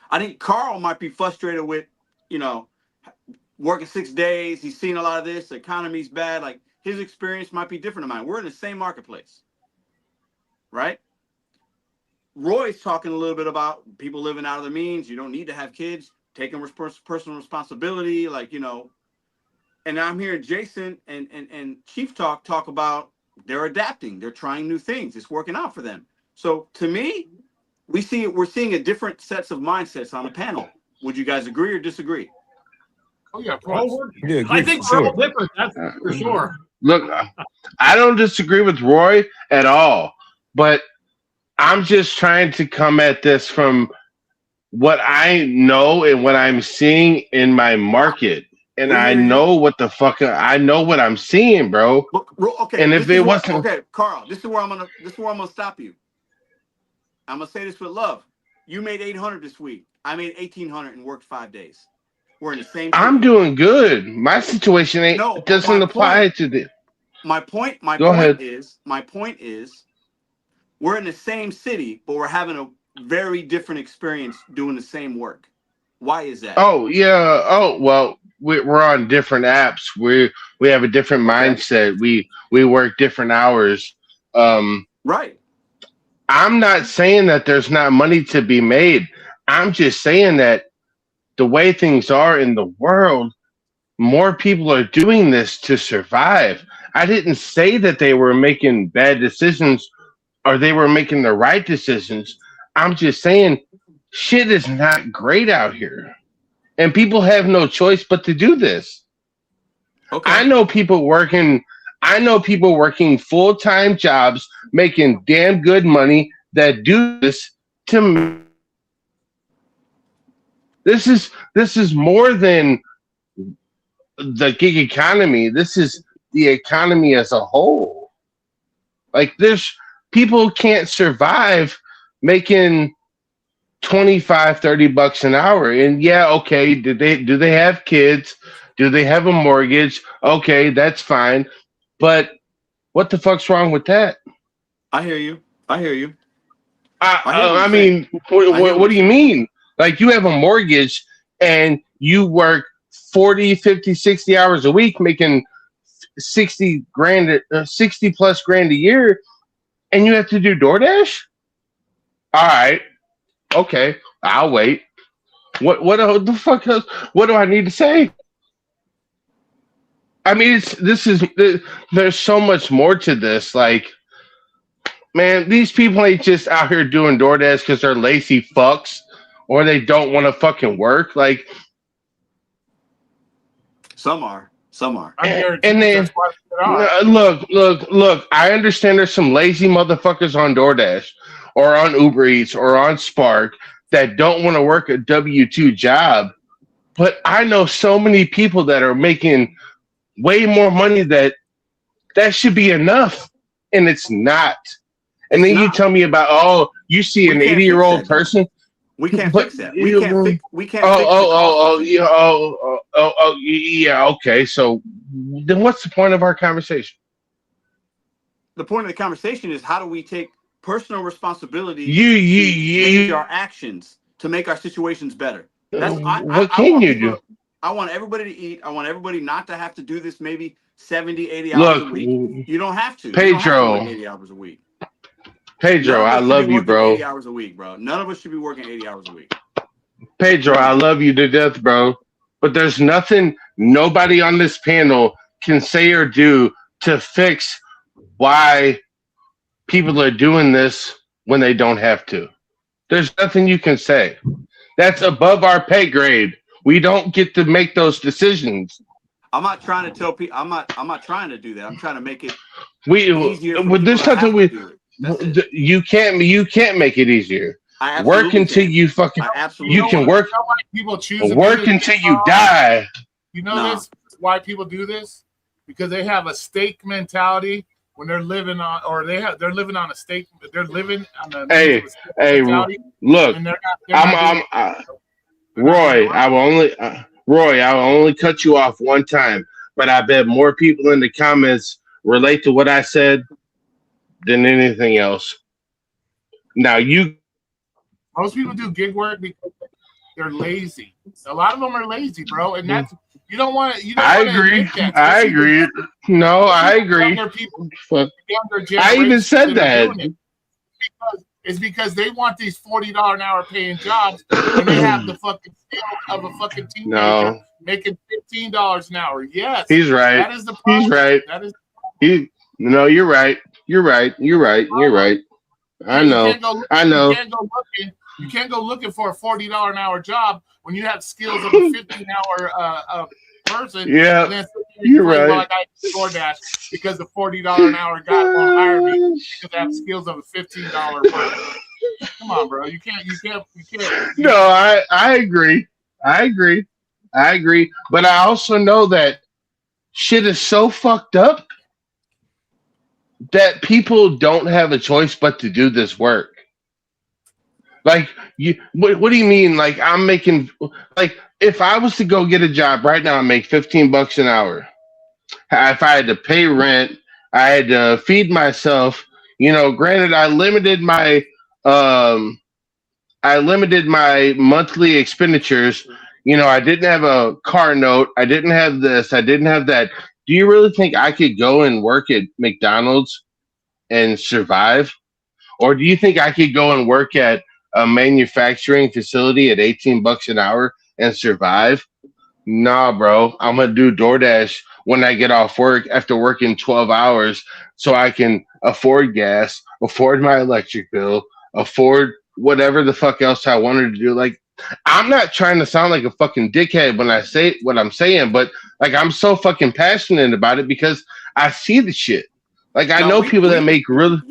I think Carl might be frustrated with, working 6 days. He's seen a lot of this. The economy's bad. Like, his experience might be different than mine. We're in the same marketplace, right? Roy's talking a little bit about people living out of their means. You don't need to have kids, taking personal responsibility, and I'm hearing Jason and Chief talk about they're adapting. They're trying new things. It's working out for them. So to me, we're seeing a different sets of mindsets on the panel. Would you guys agree or disagree? Oh yeah, of course. Yeah, I think we're all different. That's for sure. Look, I don't disagree with Roy at all, but I'm just trying to come at this from what I know and what I'm seeing in my market. And I know what the fuck I know what I'm seeing, bro. Okay, and if it wasn't okay, Carl, this is where I'm gonna stop you. I'm gonna say this with love. You made 800 this week. I made 1,800 and worked 5 days. We're in the same. I'm doing good. My situation doesn't apply to the. My point is, we're in the same city, but we're having a very different experience doing the same work. Why is that? Oh yeah. Oh well, we're on different apps. We have a different mindset. We work different hours. Right. I'm not saying that there's not money to be made. I'm just saying that the way things are in the world, more people are doing this to survive. I didn't say that they were making bad decisions or they were making the right decisions. I'm just saying shit is not great out here. And people have no choice but to do this. Okay. I know people working full-time jobs, making damn good money that do this to me. This is more than the gig economy. This is the economy as a whole. Like people can't survive making $25-30 an hour. And yeah, okay, do they have kids? Do they have a mortgage? Okay, that's fine. But what the fuck's wrong with that? I hear you. I mean, what do you mean? Like you have a mortgage and you work 40, 50, 60 hours a week making 60 plus grand a year and you have to do DoorDash? All right. Okay. I'll wait. What the fuck else? What do I need to say? I mean, there's so much more to this. Like, man, these people ain't just out here doing DoorDash because they're lazy fucks or they don't want to fucking work. Like, some are. And then look. I understand there's some lazy motherfuckers on DoorDash or on Uber Eats or on Spark that don't want to work a W-2 job. But I know so many people that are making way more money that should be enough, and it's not. And then you tell me about, you see an 80-year-old person. We can't fix that. We can't. Yeah. Okay. So then, what's the point of our conversation? The point of the conversation is how do we take personal responsibility to change our actions to make our situations better. What can you do? I want everybody to eat. I want everybody not to have to do this maybe 70, 80 hours a week. You don't have to. Pedro. You don't have to work 80 hours a week. Pedro, I love you, bro. 80 hours a week, bro. None of us should be working 80 hours a week. Pedro, I love you to death, bro. But there's nothing nobody on this panel can say or do to fix why people are doing this when they don't have to. There's nothing you can say. That's above our pay grade. We don't get to make those decisions. I'm not trying to tell people. I'm not trying to do that. I'm trying to make it easier. There's nothing you can't make it easier. Work until you fucking. You can work. You know why people choose work until you die. You know this? Why people do this? Because they have a stake mentality when they're living on, or they're living on a stake. They're living on a. Hey, look, Roy. I will only cut you off one time, but I bet more people in the comments relate to what I said than anything else. Now most people do gig work because they're lazy. A lot of them are lazy, bro, and that's you don't want to. I agree. I agree. No, I agree. I even said that. It's because they want these $40 an hour paying jobs, and they have the fucking skill of a fucking teenager making $15 an hour. Yes, he's right. That is the problem. He's right. That is. No, you're right. You're right. I know. I know. You can't go looking for a $40 an hour job when you have skills of a 15-hour person. Yeah, and then you're well, right. I DoorDash because the $40 an hour guy won't hire me because I have skills of a $15 person. Come on, bro. You can't. No, I agree. I agree. But I also know that shit is so fucked up that people don't have a choice but to do this work. Like what do you mean? Like I'm making, like if I was to go get a job right now and make $15 an hour, if I had to pay rent, I had to feed myself. Granted, I limited my monthly expenditures. I didn't have a car note. I didn't have this. I didn't have that. Do you really think I could go and work at McDonald's and survive? Or do you think I could go and work at a manufacturing facility at $18 an hour and survive? Nah, bro. I'm going to do DoorDash when I get off work after working 12 hours so I can afford gas, afford my electric bill, afford whatever the fuck else I wanted to do. Like, I'm not trying to sound like a fucking dickhead when I say what I'm saying, but like I'm so fucking passionate about it because I see the shit. Like I know people that make really.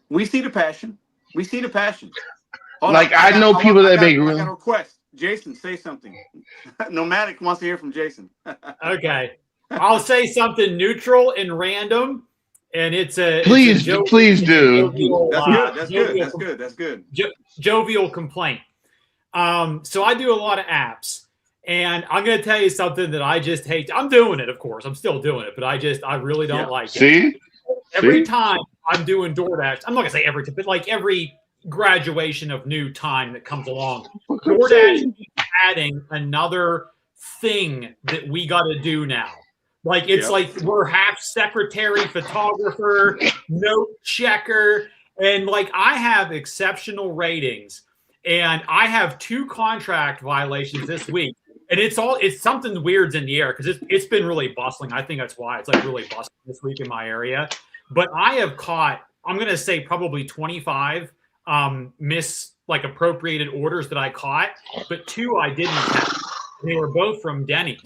We see the passion. Like I know people that make really. I got a request. Jason, say something. Nomadic wants to hear from Jason. Okay, I'll say something neutral and random, and please do. That's good. Jovial complaint. So I do a lot of apps, and I'm going to tell you something that I just hate. I'm doing it, of course. I'm still doing it, but I really don't like it. Every time I'm doing DoorDash, I'm not going to say every time, but like every graduation of new time that comes along, DoorDash is adding another thing that we got to do now. Like it's like we're half secretary, photographer, note checker, and like I have exceptional ratings. And I have 2 contract violations this week, and it's something weird's in the air because it's been really bustling. I think that's why it's like really bustling this week in my area. But I have caught, I'm gonna say probably 25 appropriated orders that I caught, but 2 I didn't catch. They were both from Denny's,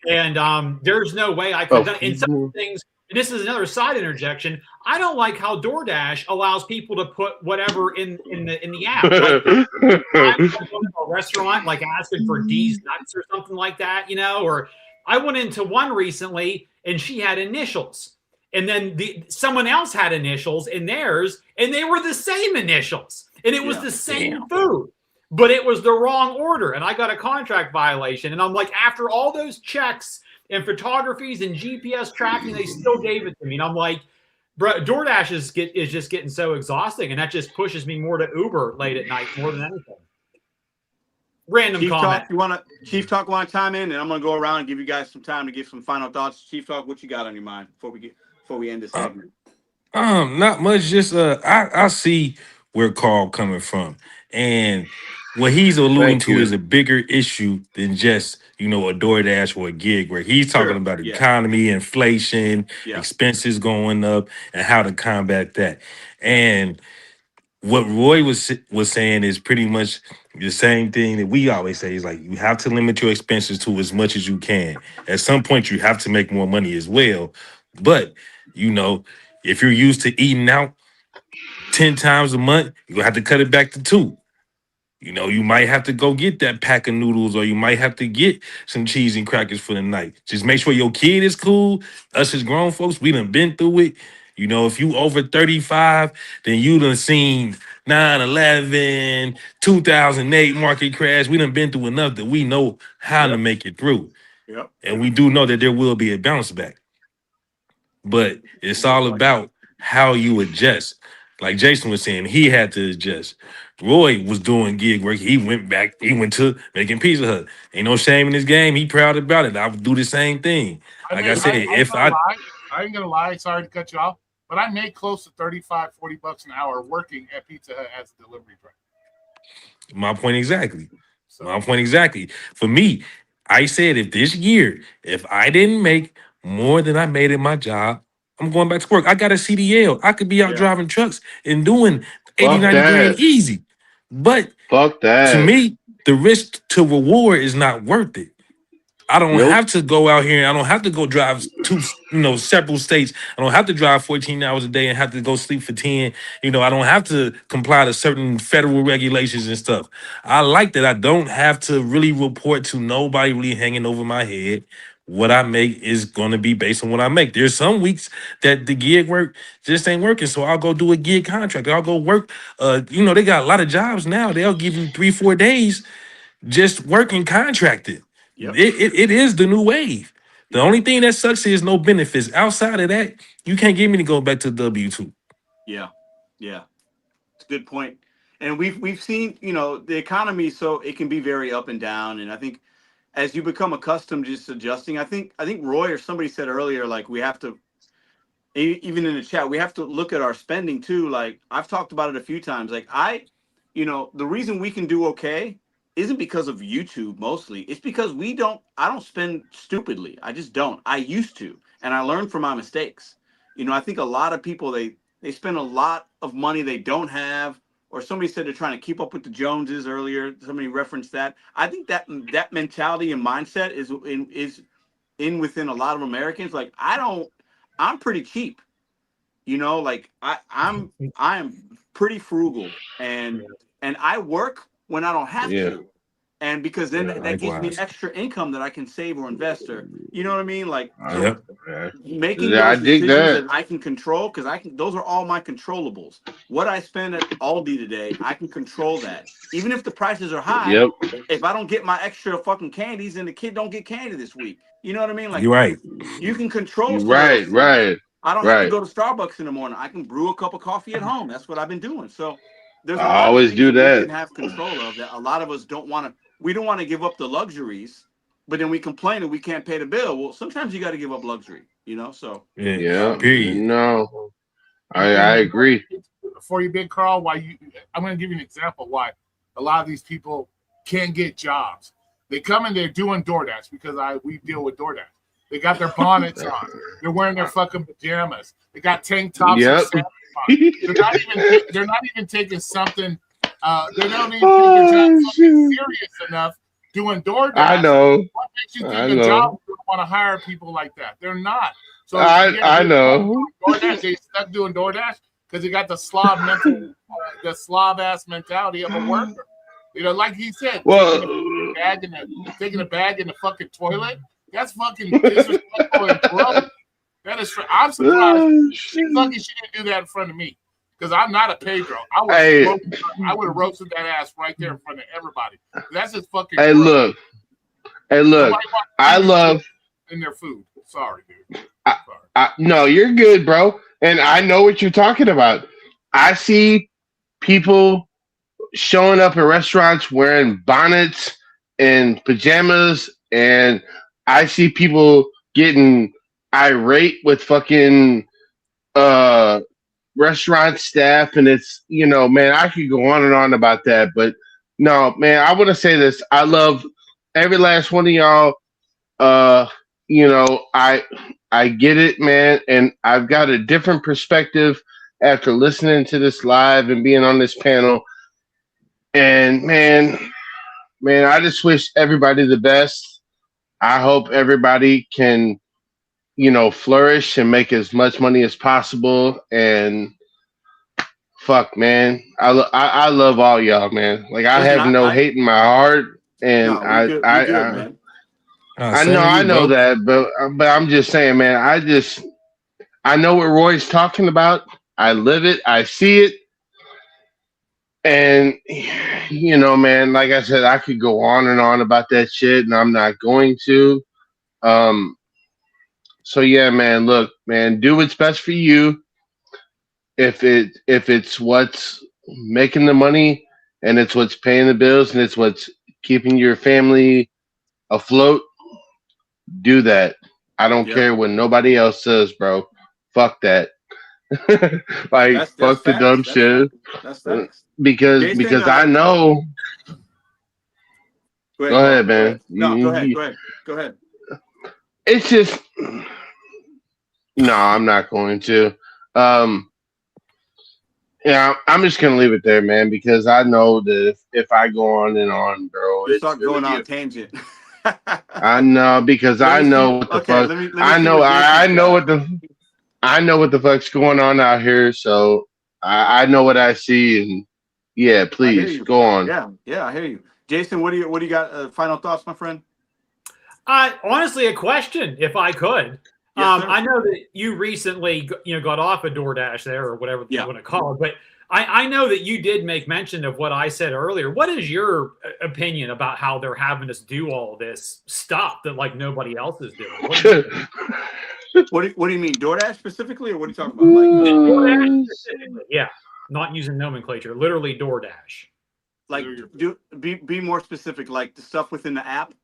and there's no way I could. And some things. And this is another side interjection. I don't like how DoorDash allows people to put whatever in the app. Like, I'm going to a restaurant, like asking for D's nuts or something like that, Or I went into one recently, and she had initials, and then someone else had initials in theirs, and they were the same initials, and it was the same food, but it was the wrong order, and I got a contract violation. And I'm like, after all those checks and photographies and GPS tracking, they still gave it to me. And I'm like, bro, DoorDash is just getting so exhausting, and that just pushes me more to Uber late at night more than anything. Random Chief comment. Chief Talk want to chime in, and I'm gonna go around and give you guys some time to give some final thoughts. Chief Talk, what you got on your mind before we end this segment? Not much. Just I see where Carl coming from, and what he's alluding to is a bigger issue than just a DoorDash or a gig, where he's talking about economy, inflation, expenses going up, and how to combat that. And what Roy was saying is pretty much the same thing that we always say. Is like you have to limit your expenses to as much as you can. At some point, you have to make more money as well. But if you're used to eating out 10 times a month, you're gonna have to cut it back to 2. You might have to go get that pack of noodles, or you might have to get some cheese and crackers for the night. Just make sure your kid is cool. Us as grown folks, we done been through it. If you over 35, then you done seen 9/11, 2008 market crash. We done been through enough that we know how to make it through. Yep. And we do know that there will be a bounce back. But it's all about how you adjust. Like Jason was saying, he had to adjust. Roy was doing gig work. He went to making Pizza Hut. Ain't no shame in his game. He proud about it. I would do the same thing. I ain't gonna lie, sorry to cut you off, but I made close to $35-$40 an hour working at Pizza Hut as a delivery driver. My point exactly. For me, I said if I didn't make more than I made in my job, I'm going back to work. I got a CDL. I could be out driving trucks and doing 80, 90 grand easy. But Fuck that. to me, the risk to reward is not worth it. I don't have to go out here and I don't have to go drive several states. I don't have to drive 14 hours a day and have to go sleep for 10. I don't have to comply to certain federal regulations and stuff. I like that I don't have to really report to nobody really hanging over my head. What I make is going to be based on what I make. There's some weeks that the gig work just ain't working. So I'll go do a gig contract. I'll go work. They got a lot of jobs now. They'll give you 3-4 days just working contracted. Yep. It is the new wave. The only thing that sucks is no benefits. Outside of that, you can't get me to go back to W-2. Yeah. It's a good point. And we've seen, the economy, so it can be very up and down. And I think as you become accustomed to just adjusting, I think Roy or somebody said earlier, like we have to, even in the chat, we have to look at our spending too. Like I've talked about it a few times. Like the reason we can do okay isn't because of YouTube mostly. It's because I don't spend stupidly. I just don't. I used to, and I learned from my mistakes. I think a lot of people, they spend a lot of money they don't have, or somebody said they're trying to keep up with the Joneses earlier. Somebody referenced that. I think that mentality and mindset is within a lot of Americans. Like I'm pretty cheap. Like I am pretty frugal, and I work when I don't have to, and because then that gives me extra income that I can save or invest, or you know what I mean, like making those decisions that I can control, because those are all my controllables. What I spend at Aldi today, I can control that, even if the prices are high. If I don't get my extra fucking candies, and the kid don't get candy this week, you know what I mean? Like you're right. You can control. Right. I don't have to go to Starbucks in the morning. I can brew a cup of coffee at home. That's what I've been doing. So there's a lot always of do things that. we can have control of that a lot of us don't want to. We don't want to give up the luxuries, but then we complain that we can't pay the bill. Well, sometimes you got to give up luxury, So period. No, I agree. Before you, Big Carl, I'm going to give you an example why a lot of these people can't get jobs. They come in there doing DoorDash because we deal with DoorDash. They got their bonnets on. They're wearing their fucking pajamas. They got tank tops. They're not even taking something. They don't even take their job serious enough doing DoorDash. I know. What makes you think a job would want to hire people like that? They're not. So I know. DoorDash, they stuck doing DoorDash because they got the slob ass mentality of a worker. Like he said, taking a bag in the fucking toilet. That's fucking disrespectful and gross. That is. I'm surprised. She's lucky she didn't do that in front of me, because I'm not a Pedro. I would have roasted that ass right there in front of everybody. That's just fucking. Hey, gross. look. I love in their food. Sorry, dude. No, you're good, bro. And I know what you're talking about. I see people showing up at restaurants wearing bonnets and pajamas, and I see people getting irate with fucking restaurant staff, and it's man, I could go on and on about that, but no, man, I want to say this. I love every last one of y'all. I get it, man, and I've got a different perspective after listening to this live and being on this panel. And man, I just wish everybody the best. I hope everybody can, flourish and make as much money as possible. And fuck, man, I love all y'all, man. Like I have no hate in my heart, and I know that, but I'm just saying, man. I know what Roy's talking about. I live it. I see it. And, man, like I said, I could go on and on about that shit, and I'm not going to. So, yeah, man, look, man, do what's best for you. If it's what's making the money, and it's what's paying the bills, and it's what's keeping your family afloat, do that. I don't care what nobody else says, bro. Fuck that. Fuck the dumb shit. That's facts. Because I know. Go ahead, man. No, go ahead. It's just no, I'm not going to. Yeah, I'm just gonna leave it there, man, because I know that if I go on and on, bro, You it's start gonna going be on tangent. I know because Let I me see. know what the Okay, fuck. let me I see know. what Jason's I know got. what the fuck's going on out here. So I know what I see, and yeah, I hear please you. go on. Yeah, I hear you. Jason, what do you got? Final thoughts, my friend? Honestly, a question, if I could. Yes, sir. I know that you recently, got off of DoorDash there, or whatever you want to call it, but I know that you did make mention of what I said earlier. What is your opinion about how they're having us do all this stuff that like nobody else is doing? What do you mean, DoorDash specifically, or what are you talking about? Like DoorDash specifically, yeah, not using nomenclature, literally DoorDash. Like, be more specific, like the stuff within the app.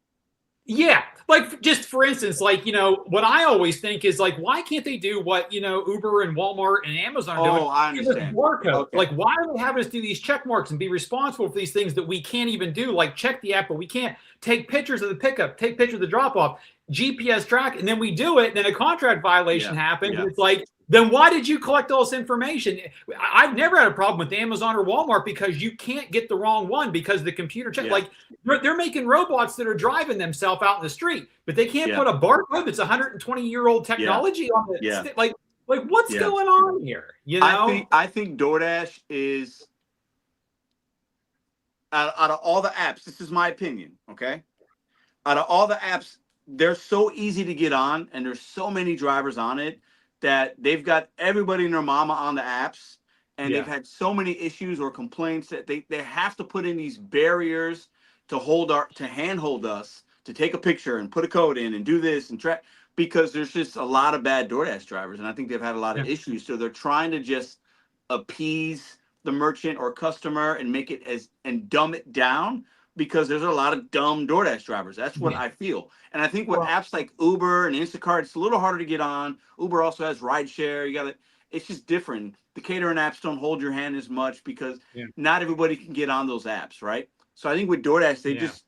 Yeah, like just for instance, like what I always think is like, why can't they do what Uber and Walmart and Amazon are doing? I understand. Okay. Like, why are they having us do these check marks and be responsible for these things that we can't even do? Like, check the app, but we can't take pictures of the pickup, take pictures of the drop off, GPS track, and then we do it. And then a contract violation happens. And it's like, then why did you collect all this information? I've never had a problem with Amazon or Walmart because you can't get the wrong one because the computer check. Like they're making robots that are driving themselves out in the street, but they can't put a barcode that's 120-year-old technology on it. Like what's going on here? I think DoorDash is out of all the apps. This is my opinion. Okay, out of all the apps, they're so easy to get on, and there's so many drivers on it that they've got everybody and their mama on the apps, and they've had so many issues or complaints that they have to put in these barriers to handhold us to take a picture and put a code in and do this and track, because there's just a lot of bad DoorDash drivers, and I think they've had a lot of issues. So they're trying to just appease the merchant or customer and make it and dumb it down, because there's a lot of dumb DoorDash drivers. That's what I feel. And I think with apps like Uber and Instacart, it's a little harder to get on. Uber also has rideshare. It's just different. The catering apps don't hold your hand as much because not everybody can get on those apps, right? So I think with DoorDash, they just,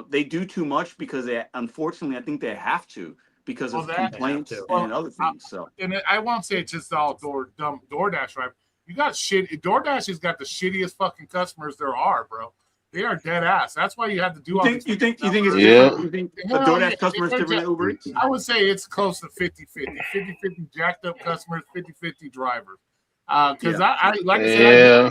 they do too much because unfortunately, I think they have to because of complaints and other things. So, and I won't say it's just all dumb DoorDash, right? You got DoorDash has got the shittiest fucking customers there are, bro. They are dead ass. That's why you have to do all this. You think it's different? You think a DoorDash customer is different than Uber Eats? I would say it's close to 50-50. 50-50 jacked up customers, 50-50 drivers. Because I like I said,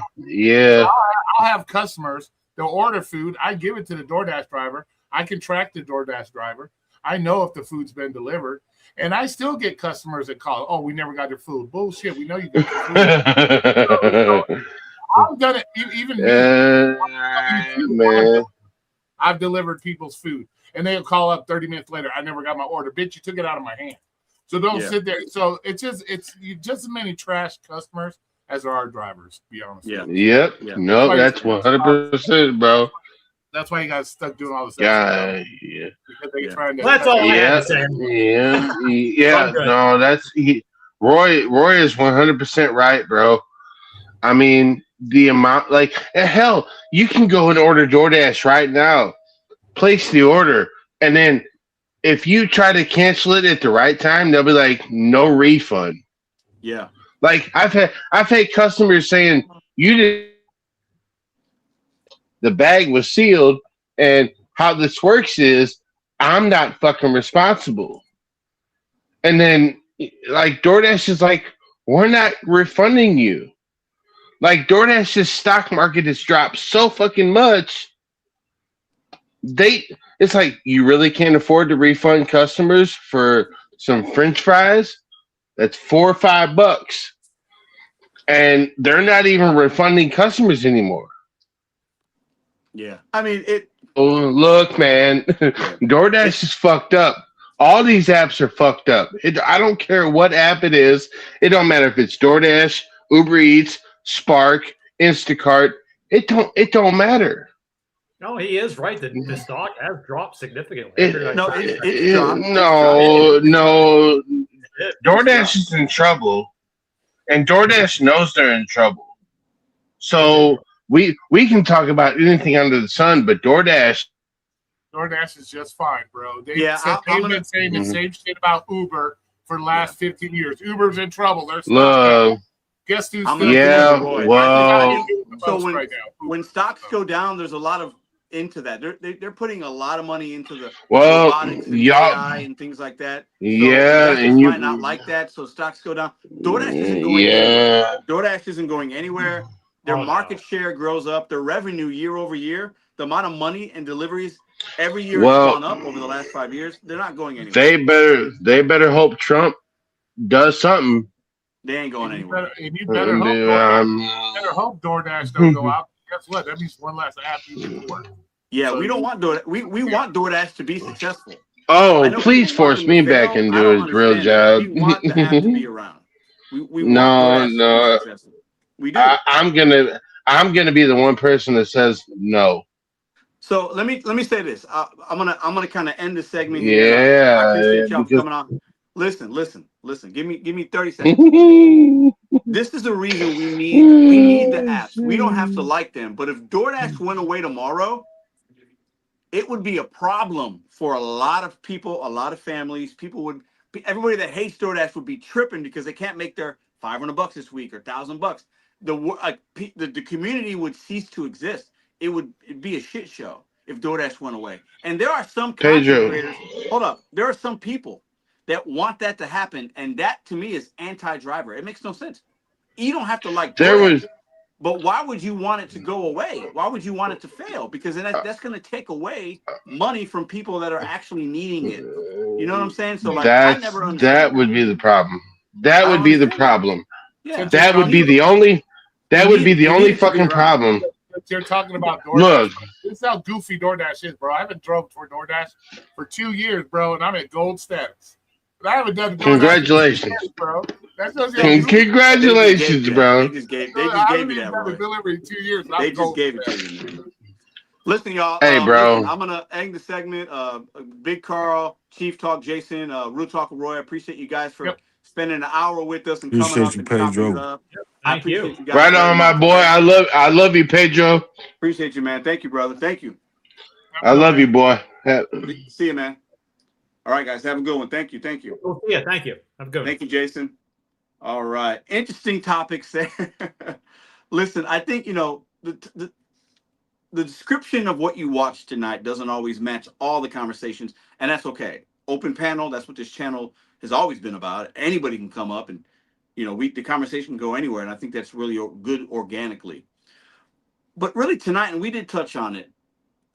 I'll have customers, they'll order food, I give it to the DoorDash driver. I can track the DoorDash driver. I know if the food's been delivered. And I still get customers that call, oh, we never got your food. Bullshit, we know you got your food. I've done it. Even man. I've delivered people's food, and they'll call up 30 minutes later. I never got my order. Bitch, you took it out of my hand. So don't sit there. So it's just as many trash customers as there are drivers. To be honest. Yep. No, that's 100%, bro. That's why you guys stuck doing all this. Because they're trying to. That's all I had to say. No, that's Roy is 100% right, bro. I mean, the amount, like, hell, you can go and order DoorDash right now, place the order, and then if you try to cancel it at the right time, they'll be like, no refund. Yeah. Like, I've had customers saying, the bag was sealed, and how this works is I'm not fucking responsible. And then, like, DoorDash is like, we're not refunding you. Like, DoorDash's stock market has dropped so fucking much. It's like, you really can't afford to refund customers for some French fries? That's $4 or $5. And they're not even refunding customers anymore. Yeah. I mean, Oh, look, man. DoorDash is fucked up. All these apps are fucked up. I don't care what app it is. It don't matter if it's DoorDash, Uber Eats, Spark, Instacart. It don't matter. No, he is right. The stock has dropped significantly. No. DoorDash is in trouble, and DoorDash knows they're in trouble. So we can talk about anything under the sun, but DoorDash is just fine, bro. They've been saying the same shit about Uber for the last 15 years. Uber's in trouble. They're Guess who's I'm still gonna Yeah, agree with Roy. well, So right now? when stocks go down, there's a lot of into that. They're putting a lot of money into the well, robotics and y'all, AI and things like that. So yeah, investors and might not you, like that. So stocks go down. DoorDash isn't going anywhere. yeah, DoorDash isn't going anywhere. Their Oh, market no. share grows up. Their revenue year over year, the amount of money and deliveries every year it's well, gone up over the last 5 years. They're not going anywhere. they better hope Trump does something. They ain't going anywhere. And you Um, better hope DoorDash don't go out. Guess what? That means one less app you can work. Yeah, So we don't want DoorDash. We want DoorDash to be successful. I oh, know please people want force them to me back fail. I into don't his real understand that. job. We want the app to be around. We want No, DoorDash to be no, successful. We do. I'm gonna be the one person that says no. So let me say this. I'm gonna kind of end the segment here. I Yeah, appreciate y'all for because coming on. Listen. Give me 30 seconds. This is the reason we need the apps. We don't have to like them, but if DoorDash went away tomorrow, it would be a problem for a lot of people, a lot of families. People would, everybody that hates DoorDash would be tripping because they can't make their $500 this week or $1,000. The community would cease to exist. It'd be a shit show if DoorDash went away. And there are some content Pedro, creators. Hold up, there are some people that want that to happen, and that to me is anti-driver. It makes no sense. You don't have to like there DoorDash. was But why would you want it to go away? Why would you want it to fail? Because then that's going to take away money from people that are actually needing it. You know what I'm saying? So like, I never that understand that. would be the problem. That I would don't be the understand that. problem. Yeah, That would be you the only. That would be the you only need it to be fucking around. problem. You're talking about DoorDash. Look, This is how goofy DoorDash is, bro. I haven't drove for DoorDash for 2 years, bro, and I'm at gold status. But I haven't done DoorDash congratulations, for 2 years, bro. That shows you They how just, goofy. they just gave congratulations, you that. bro. They just I gave haven't you even that, done a Roy. delivery in 2 years. And They I'm just gold gave it to status. you, man. Listen, y'all. Hey, bro. Listen, I'm gonna end the segment. Big Carl, Chief Talk, Jason, Root Talk, Roy. I appreciate you guys for spending an hour with us and coming Appreciate up you, and chopping it Pedro. up. I Thank you. appreciate you guys Right very on, my much. boy. Okay? I love you, Pedro. Appreciate you, man. Thank you, brother. Thank you. I love you, boy. See you, man. All right, guys. Have a good one. Thank you. Thank you. Well, yeah, thank you. Have a good one. Thank you, Jason. All right. Interesting topics there. Listen, I think, the description of what you watched tonight doesn't always match all the conversations, and that's okay. Open panel, that's what this channel has always been about. Anybody can come up and, the conversation can go anywhere, and I think that's really good organically. But really tonight, and we did touch on it,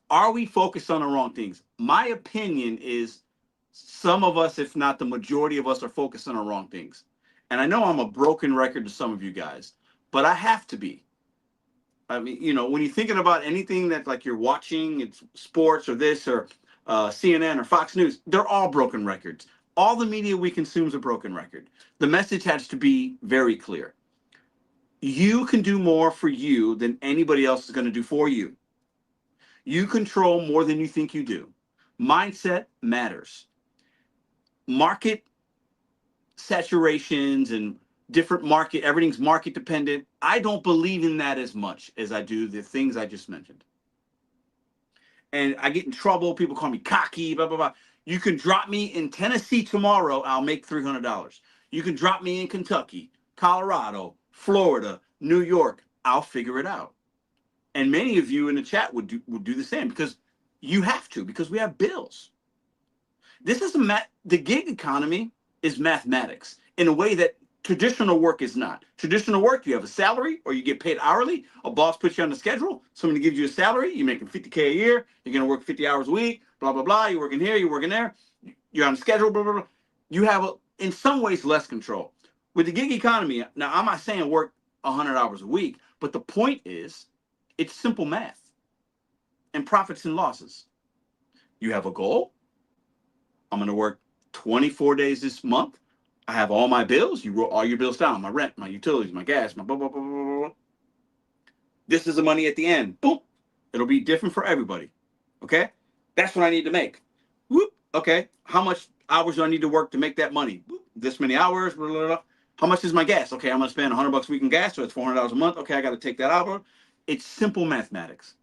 are we focused on the wrong things? My opinion is some of us, if not the majority of us, are focused on the wrong things. And I know I'm a broken record to some of you guys, but I have to be. I mean, when you're thinking about anything that like you're watching, it's sports or this or CNN or Fox News, they're all broken records. All the media we consume is a broken record. The message has to be very clear. You can do more for you than anybody else is going to do for you. You control more than you think you do. Mindset matters. Market saturations and everything's market dependent. I don't believe in that as much as I do the things I just mentioned. And I get in trouble. People call me cocky, blah, blah, blah. You can drop me in Tennessee tomorrow, I'll make $300. You can drop me in Kentucky, Colorado, Florida, New York, I'll figure it out. And many of you in the chat would do the same because you have to, because we have bills. This is the gig economy is mathematics in a way that traditional work is not. Traditional work, you have a salary or you get paid hourly. A boss puts you on the schedule. Somebody gives you a salary. You're making $50K a year. You're going to work 50 hours a week, blah, blah, blah. You're working here. You're working there. You're on the schedule, blah, blah, blah. You have, in some ways, less control. With the gig economy, now, I'm not saying work 100 hours a week, but the point is it's simple math and profits and losses. You have a goal. I'm going to work 24 days this month. I have all my bills. You wrote all your bills down, my rent, my utilities, my gas, my blah, blah, blah, blah, blah. This is the money at the end. Boom. It'll be different for everybody. Okay? That's what I need to make. Whoop. Okay. How much hours do I need to work to make that money? Whoop. This many hours. Blah, blah, blah. How much is my gas? Okay, I'm going to spend $100 a week in gas, so it's $400 a month. Okay, I got to take that out. It's simple mathematics.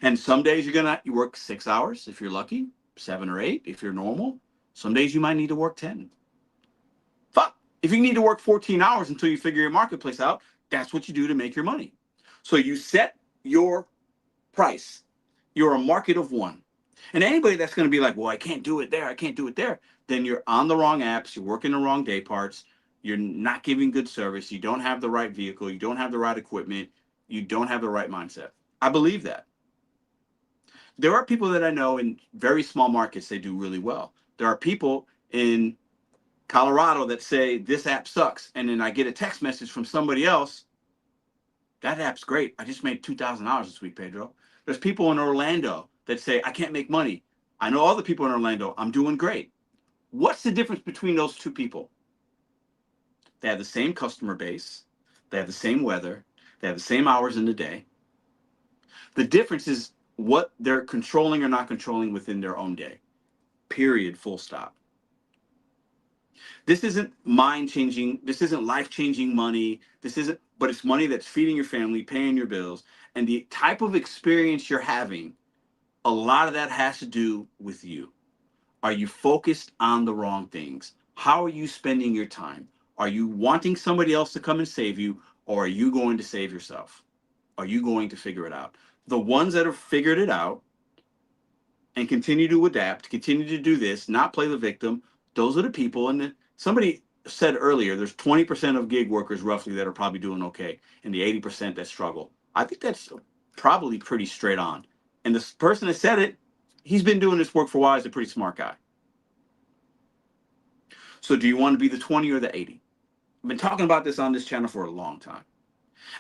And some days you work 6 hours if you're lucky, 7 or 8 if you're normal. Some days you might need to work 10. Fuck. If you need to work 14 hours until you figure your marketplace out, that's what you do to make your money. So you set your price. You're a market of one. And anybody that's going to be like, well, I can't do it there, I can't do it there, then you're on the wrong apps, you're working the wrong day parts, you're not giving good service, you don't have the right vehicle, you don't have the right equipment, you don't have the right mindset. I believe that. There are people that I know in very small markets, they do really well. There are people in Colorado that say this app sucks, and then I get a text message from somebody else, that app's great, I just made $2,000 this week, Pedro. There's people in Orlando that say I can't make money. I know other people in Orlando, I'm doing great. What's the difference between those two people? They have the same customer base, they have the same weather, they have the same hours in the day. The difference is what they're controlling or not controlling within their own day. Period, full stop. This isn't mind-changing, this isn't life-changing money, but it's money that's feeding your family, paying your bills, and the type of experience you're having, a lot of that has to do with you. Are you focused on the wrong things? How are you spending your time? Are you wanting somebody else to come and save you, or are you going to save yourself? Are you going to figure it out? The ones that have figured it out and continue to adapt, continue to do this, not play the victim, those are the people. And somebody said earlier, there's 20% of gig workers roughly that are probably doing okay, and the 80% that struggle. I think that's probably pretty straight on. And the person that said it, he's been doing this work for a while. He's a pretty smart guy. So do you want to be the 20 or the 80? I've been talking about this on this channel for a long time.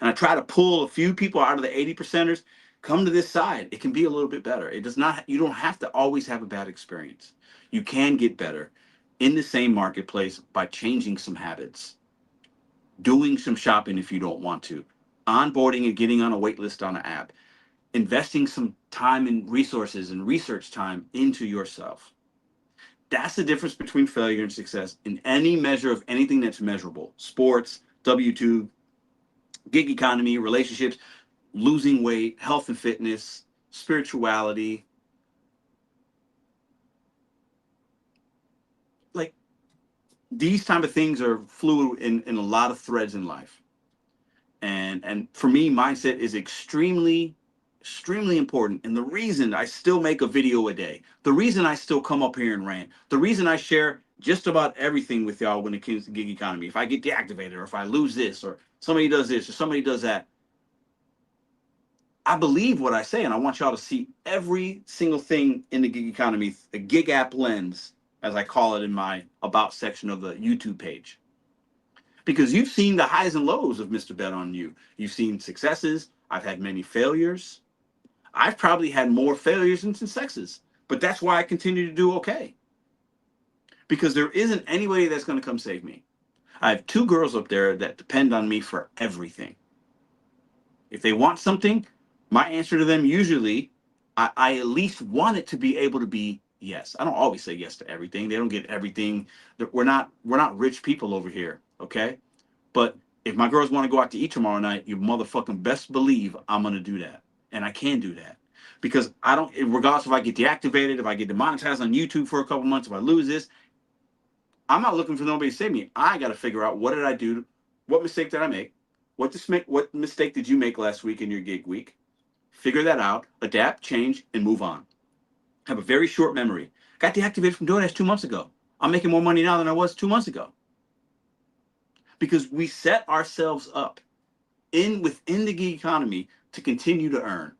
And I try to pull a few people out of the 80%ers, come to this side. It can be a little bit better. It does not, you don't have to always have a bad experience. You can get better in the same marketplace by changing some habits, doing some shopping if you don't want to, onboarding and getting on a wait list on an app, investing some time and resources and research time into yourself. That's the difference between failure and success in any measure of anything that's measurable. Sports, W2, gig economy, relationships, losing weight, health and fitness, spirituality. Like, these type of things are fluid in a lot of threads in life. And for me, mindset is extremely important. And the reason I still make a video a day, the reason I still come up here and rant, the reason I share just about everything with y'all when it comes to gig economy, if I get deactivated or if I lose this or somebody does this or somebody does that, I believe what I say, and I want y'all to see every single thing in the gig economy, the gig app lens, as I call it in my about section of the YouTube page. Because you've seen the highs and lows of Mr.BetonYou. You've seen successes. I've had many failures. I've probably had more failures than successes, but that's why I continue to do okay. Because there isn't anybody that's going to come save me. I have 2 girls up there that depend on me for everything. If they want something, my answer to them usually, I at least want it to be able to be yes. I don't always say yes to everything. They don't get everything. We're not rich people over here, okay? But if my girls want to go out to eat tomorrow night, you motherfucking best believe I'm going to do that. And I can do that. Because I don't, regardless if I get deactivated, if I get demonetized on YouTube for a couple months, if I lose this, I'm not looking for nobody to save me. I got to figure out, what did I do? What mistake did I make? What mistake did you make last week in your gig week? Figure that out, adapt, change, and move on. Have a very short memory. Got deactivated from DoorDash 2 months ago. I'm making more money now than I was 2 months ago. Because we set ourselves up within the gig economy to continue to earn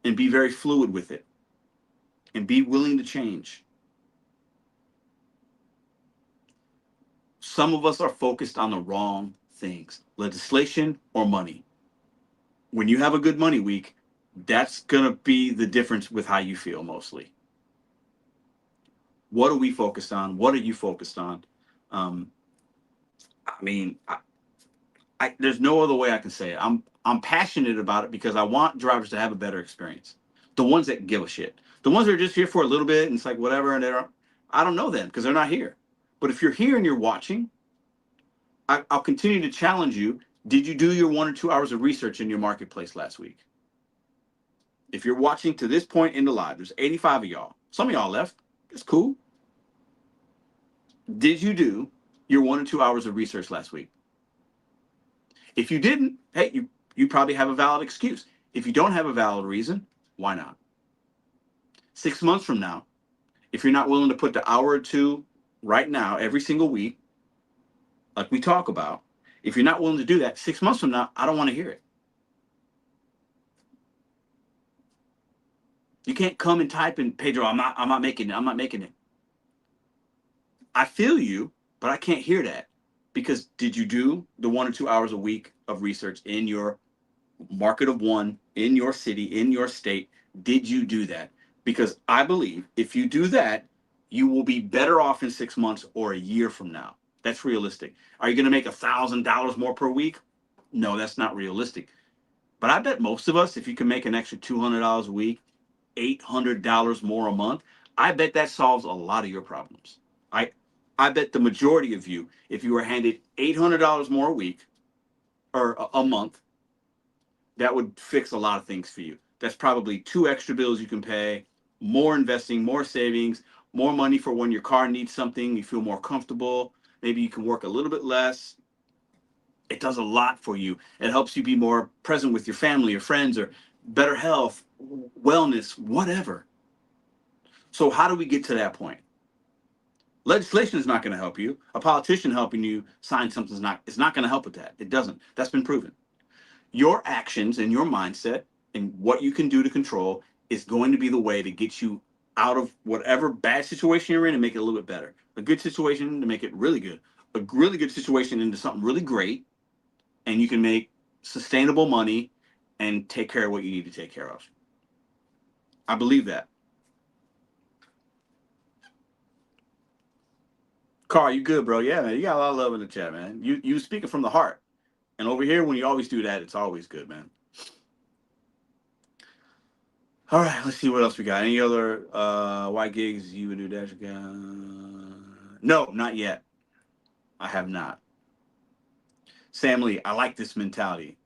and be very fluid with it and be willing to change. Some of us are focused on the wrong things, legislation or money. When you have a good money week, that's going to be the difference with how you feel mostly. What are we focused on? What are you focused on? There's no other way I can say it. I'm passionate about it because I want drivers to have a better experience. The ones that give a shit. The ones that are just here for a little bit and it's like whatever, and I don't know them because they're not here. But if you're here and you're watching, I'll continue to challenge you. Did you do your 1 or 2 hours of research in your marketplace last week? If you're watching to this point in the live, there's 85 of y'all. Some of y'all left. It's cool. Did you do your 1 or 2 hours of research last week? If you didn't, hey, you probably have a valid excuse. If you don't have a valid reason, why not? 6 months from now, if you're not willing to put the hour or two right now, every single week, like we talk about, if you're not willing to do that, 6 months from now, I don't want to hear it. You can't come and type in, Pedro, I'm not making it. I feel you, but I can't hear that. Because did you do the 1 or 2 hours a week of research in your market of one, in your city, in your state? Did you do that? Because I believe if you do that, you will be better off in 6 months or a year from now. That's realistic. Are you going to make $1,000 more per week? No, that's not realistic. But I bet most of us, if you can make an extra $200 a week, $800 more a month, I bet that solves a lot of your problems. I bet the majority of you, if you were handed $800 more a week or a month, that would fix a lot of things for you. That's probably 2 extra bills you can pay, more investing, more savings, more money for when your car needs something, you feel more comfortable. Maybe you can work a little bit less. It does a lot for you. It helps you be more present with your family or friends, or better health, wellness, whatever. So how do we get to that point? Legislation is not going to help you. A politician helping you sign something is not going to help with that. It doesn't. That's been proven. Your actions and your mindset and what you can do to control is going to be the way to get you out of whatever bad situation you're in and make it a little bit better. A good situation to make it really good. A really good situation into something really great, and you can make sustainable money and take care of what you need to take care of. I believe that. Carl, you good, bro? Yeah, man. You got a lot of love in the chat, man. You speaking from the heart. And over here, when you always do that, it's always good, man. All right, let's see what else we got. Any other white gigs you would do Dash again? No, not yet. I have not. Sam Lee, I like this mentality.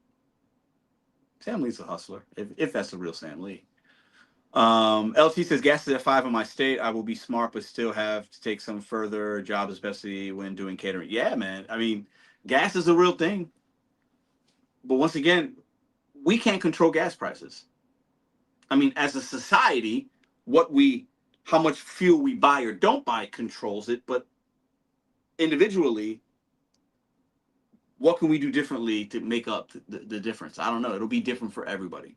Sam Lee's a hustler, if that's the real Sam Lee. LT says, gas is at 5 in my state. I will be smart, but still have to take some further jobs, especially when doing catering. Yeah, man. I mean, gas is a real thing. But once again, we can't control gas prices. I mean, as a society, how much fuel we buy or don't buy controls it. But individually, what can we do differently to make up the difference? I don't know. It'll be different for everybody.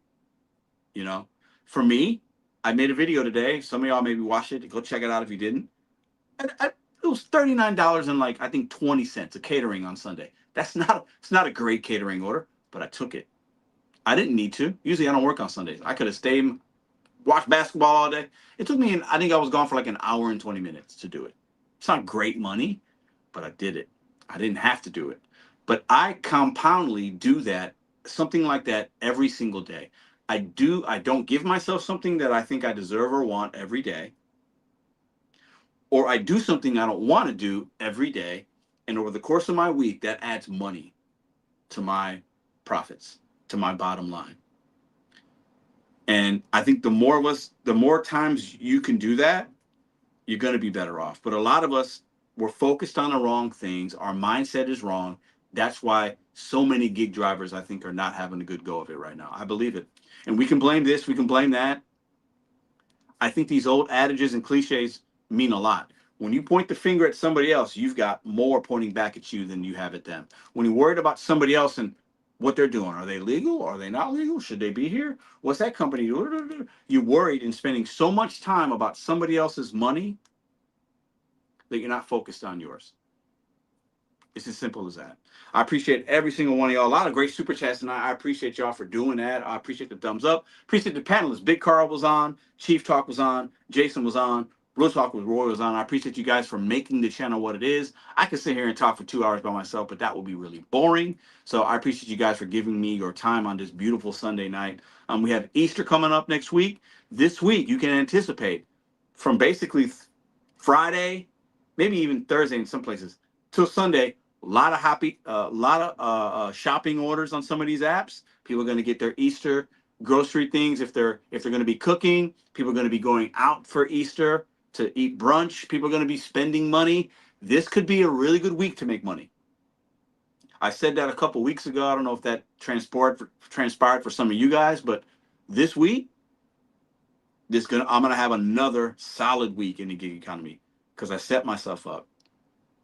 You know, for me, I made a video today. Some of y'all maybe watched it. Go check it out if you didn't. It was $39 and I think 20 cents a catering on Sunday. It's not a great catering order, but I took it. I didn't need to. Usually I don't work on Sundays. I could have stayed, watched basketball all day. It took me, I think I was gone for an hour and 20 minutes to do it. It's not great money, but I did it. I didn't have to do it. But I compoundly do that, something like that every single day. I don't give myself something that I think I deserve or want every day. Or I do something I don't want to do every day. And over the course of my week, that adds money to my profits, to my bottom line. And I think the more times you can do that, you're going to be better off. But a lot of us, we're focused on the wrong things. Our mindset is wrong. That's why so many gig drivers, I think, are not having a good go of it right now. I believe it. And we can blame this, we can blame that. I think these old adages and cliches mean a lot. When you point the finger at somebody else, you've got more pointing back at you than you have at them. When you're worried about somebody else and what they're doing, are they legal? Are they not legal? Should they be here? What's that company doing? You're worried and spending so much time about somebody else's money that you're not focused on yours. It's as simple as that. I appreciate every single one of y'all. A lot of great super chats tonight. I appreciate y'all for doing that. I appreciate the thumbs up. Appreciate the panelists. Big Carl was on. Chief Talk was on. Jason was on. Real Talk with Roy was on. I appreciate you guys for making the channel what it is. I could sit here and talk for 2 hours by myself, but that would be really boring. So I appreciate you guys for giving me your time on this beautiful Sunday night. We have Easter coming up next week. This week, you can anticipate from basically Friday, maybe even Thursday in some places, till Sunday, a lot of shopping orders on some of these apps. People are going to get their Easter grocery things if they're going to be cooking. People are going to be going out for Easter to eat brunch. People are going to be spending money. This could be a really good week to make money. I said that a couple weeks ago. I don't know if that transpired for some of you guys, but this week, I'm gonna have another solid week in the gig economy because I set myself up.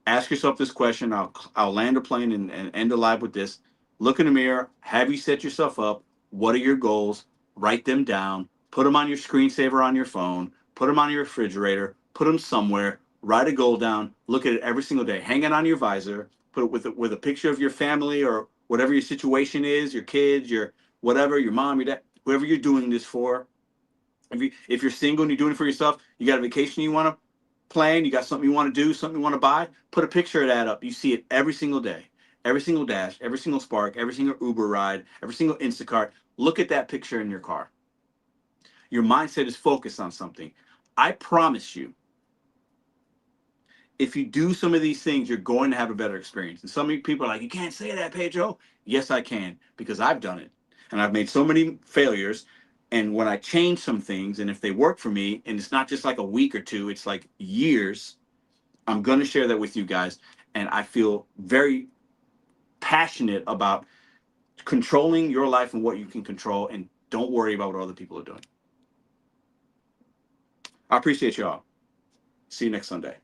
Ask yourself this question. I'll land a plane and end the live with this. Look in the mirror. Have you set yourself up? What are your goals? Write them down. Put them on your screensaver on your phone. Put them on your refrigerator. Put them somewhere. Write a goal down. Look at it every single day. Hang it on your visor. Put it with a picture of your family or whatever your situation is, your kids, your whatever, your mom, your dad, whoever you're doing this for. If you're single and you're doing it for yourself, you got a vacation you want to plan, you got something you want to do, something you want to buy, put a picture of that up. You see it every single day, every single dash, every single spark, every single Uber ride, every single Instacart. Look at that picture in your car. Your mindset is focused on something. I promise you, if you do some of these things, you're going to have a better experience. And some people are like, you can't say that, Pedro. Yes, I can, because I've done it. And I've made so many failures. And when I change some things, and if they work for me, and it's not just like a week or two, it's like years, I'm going to share that with you guys. And I feel very passionate about controlling your life and what you can control. And don't worry about what other people are doing. I appreciate y'all. See you next Sunday.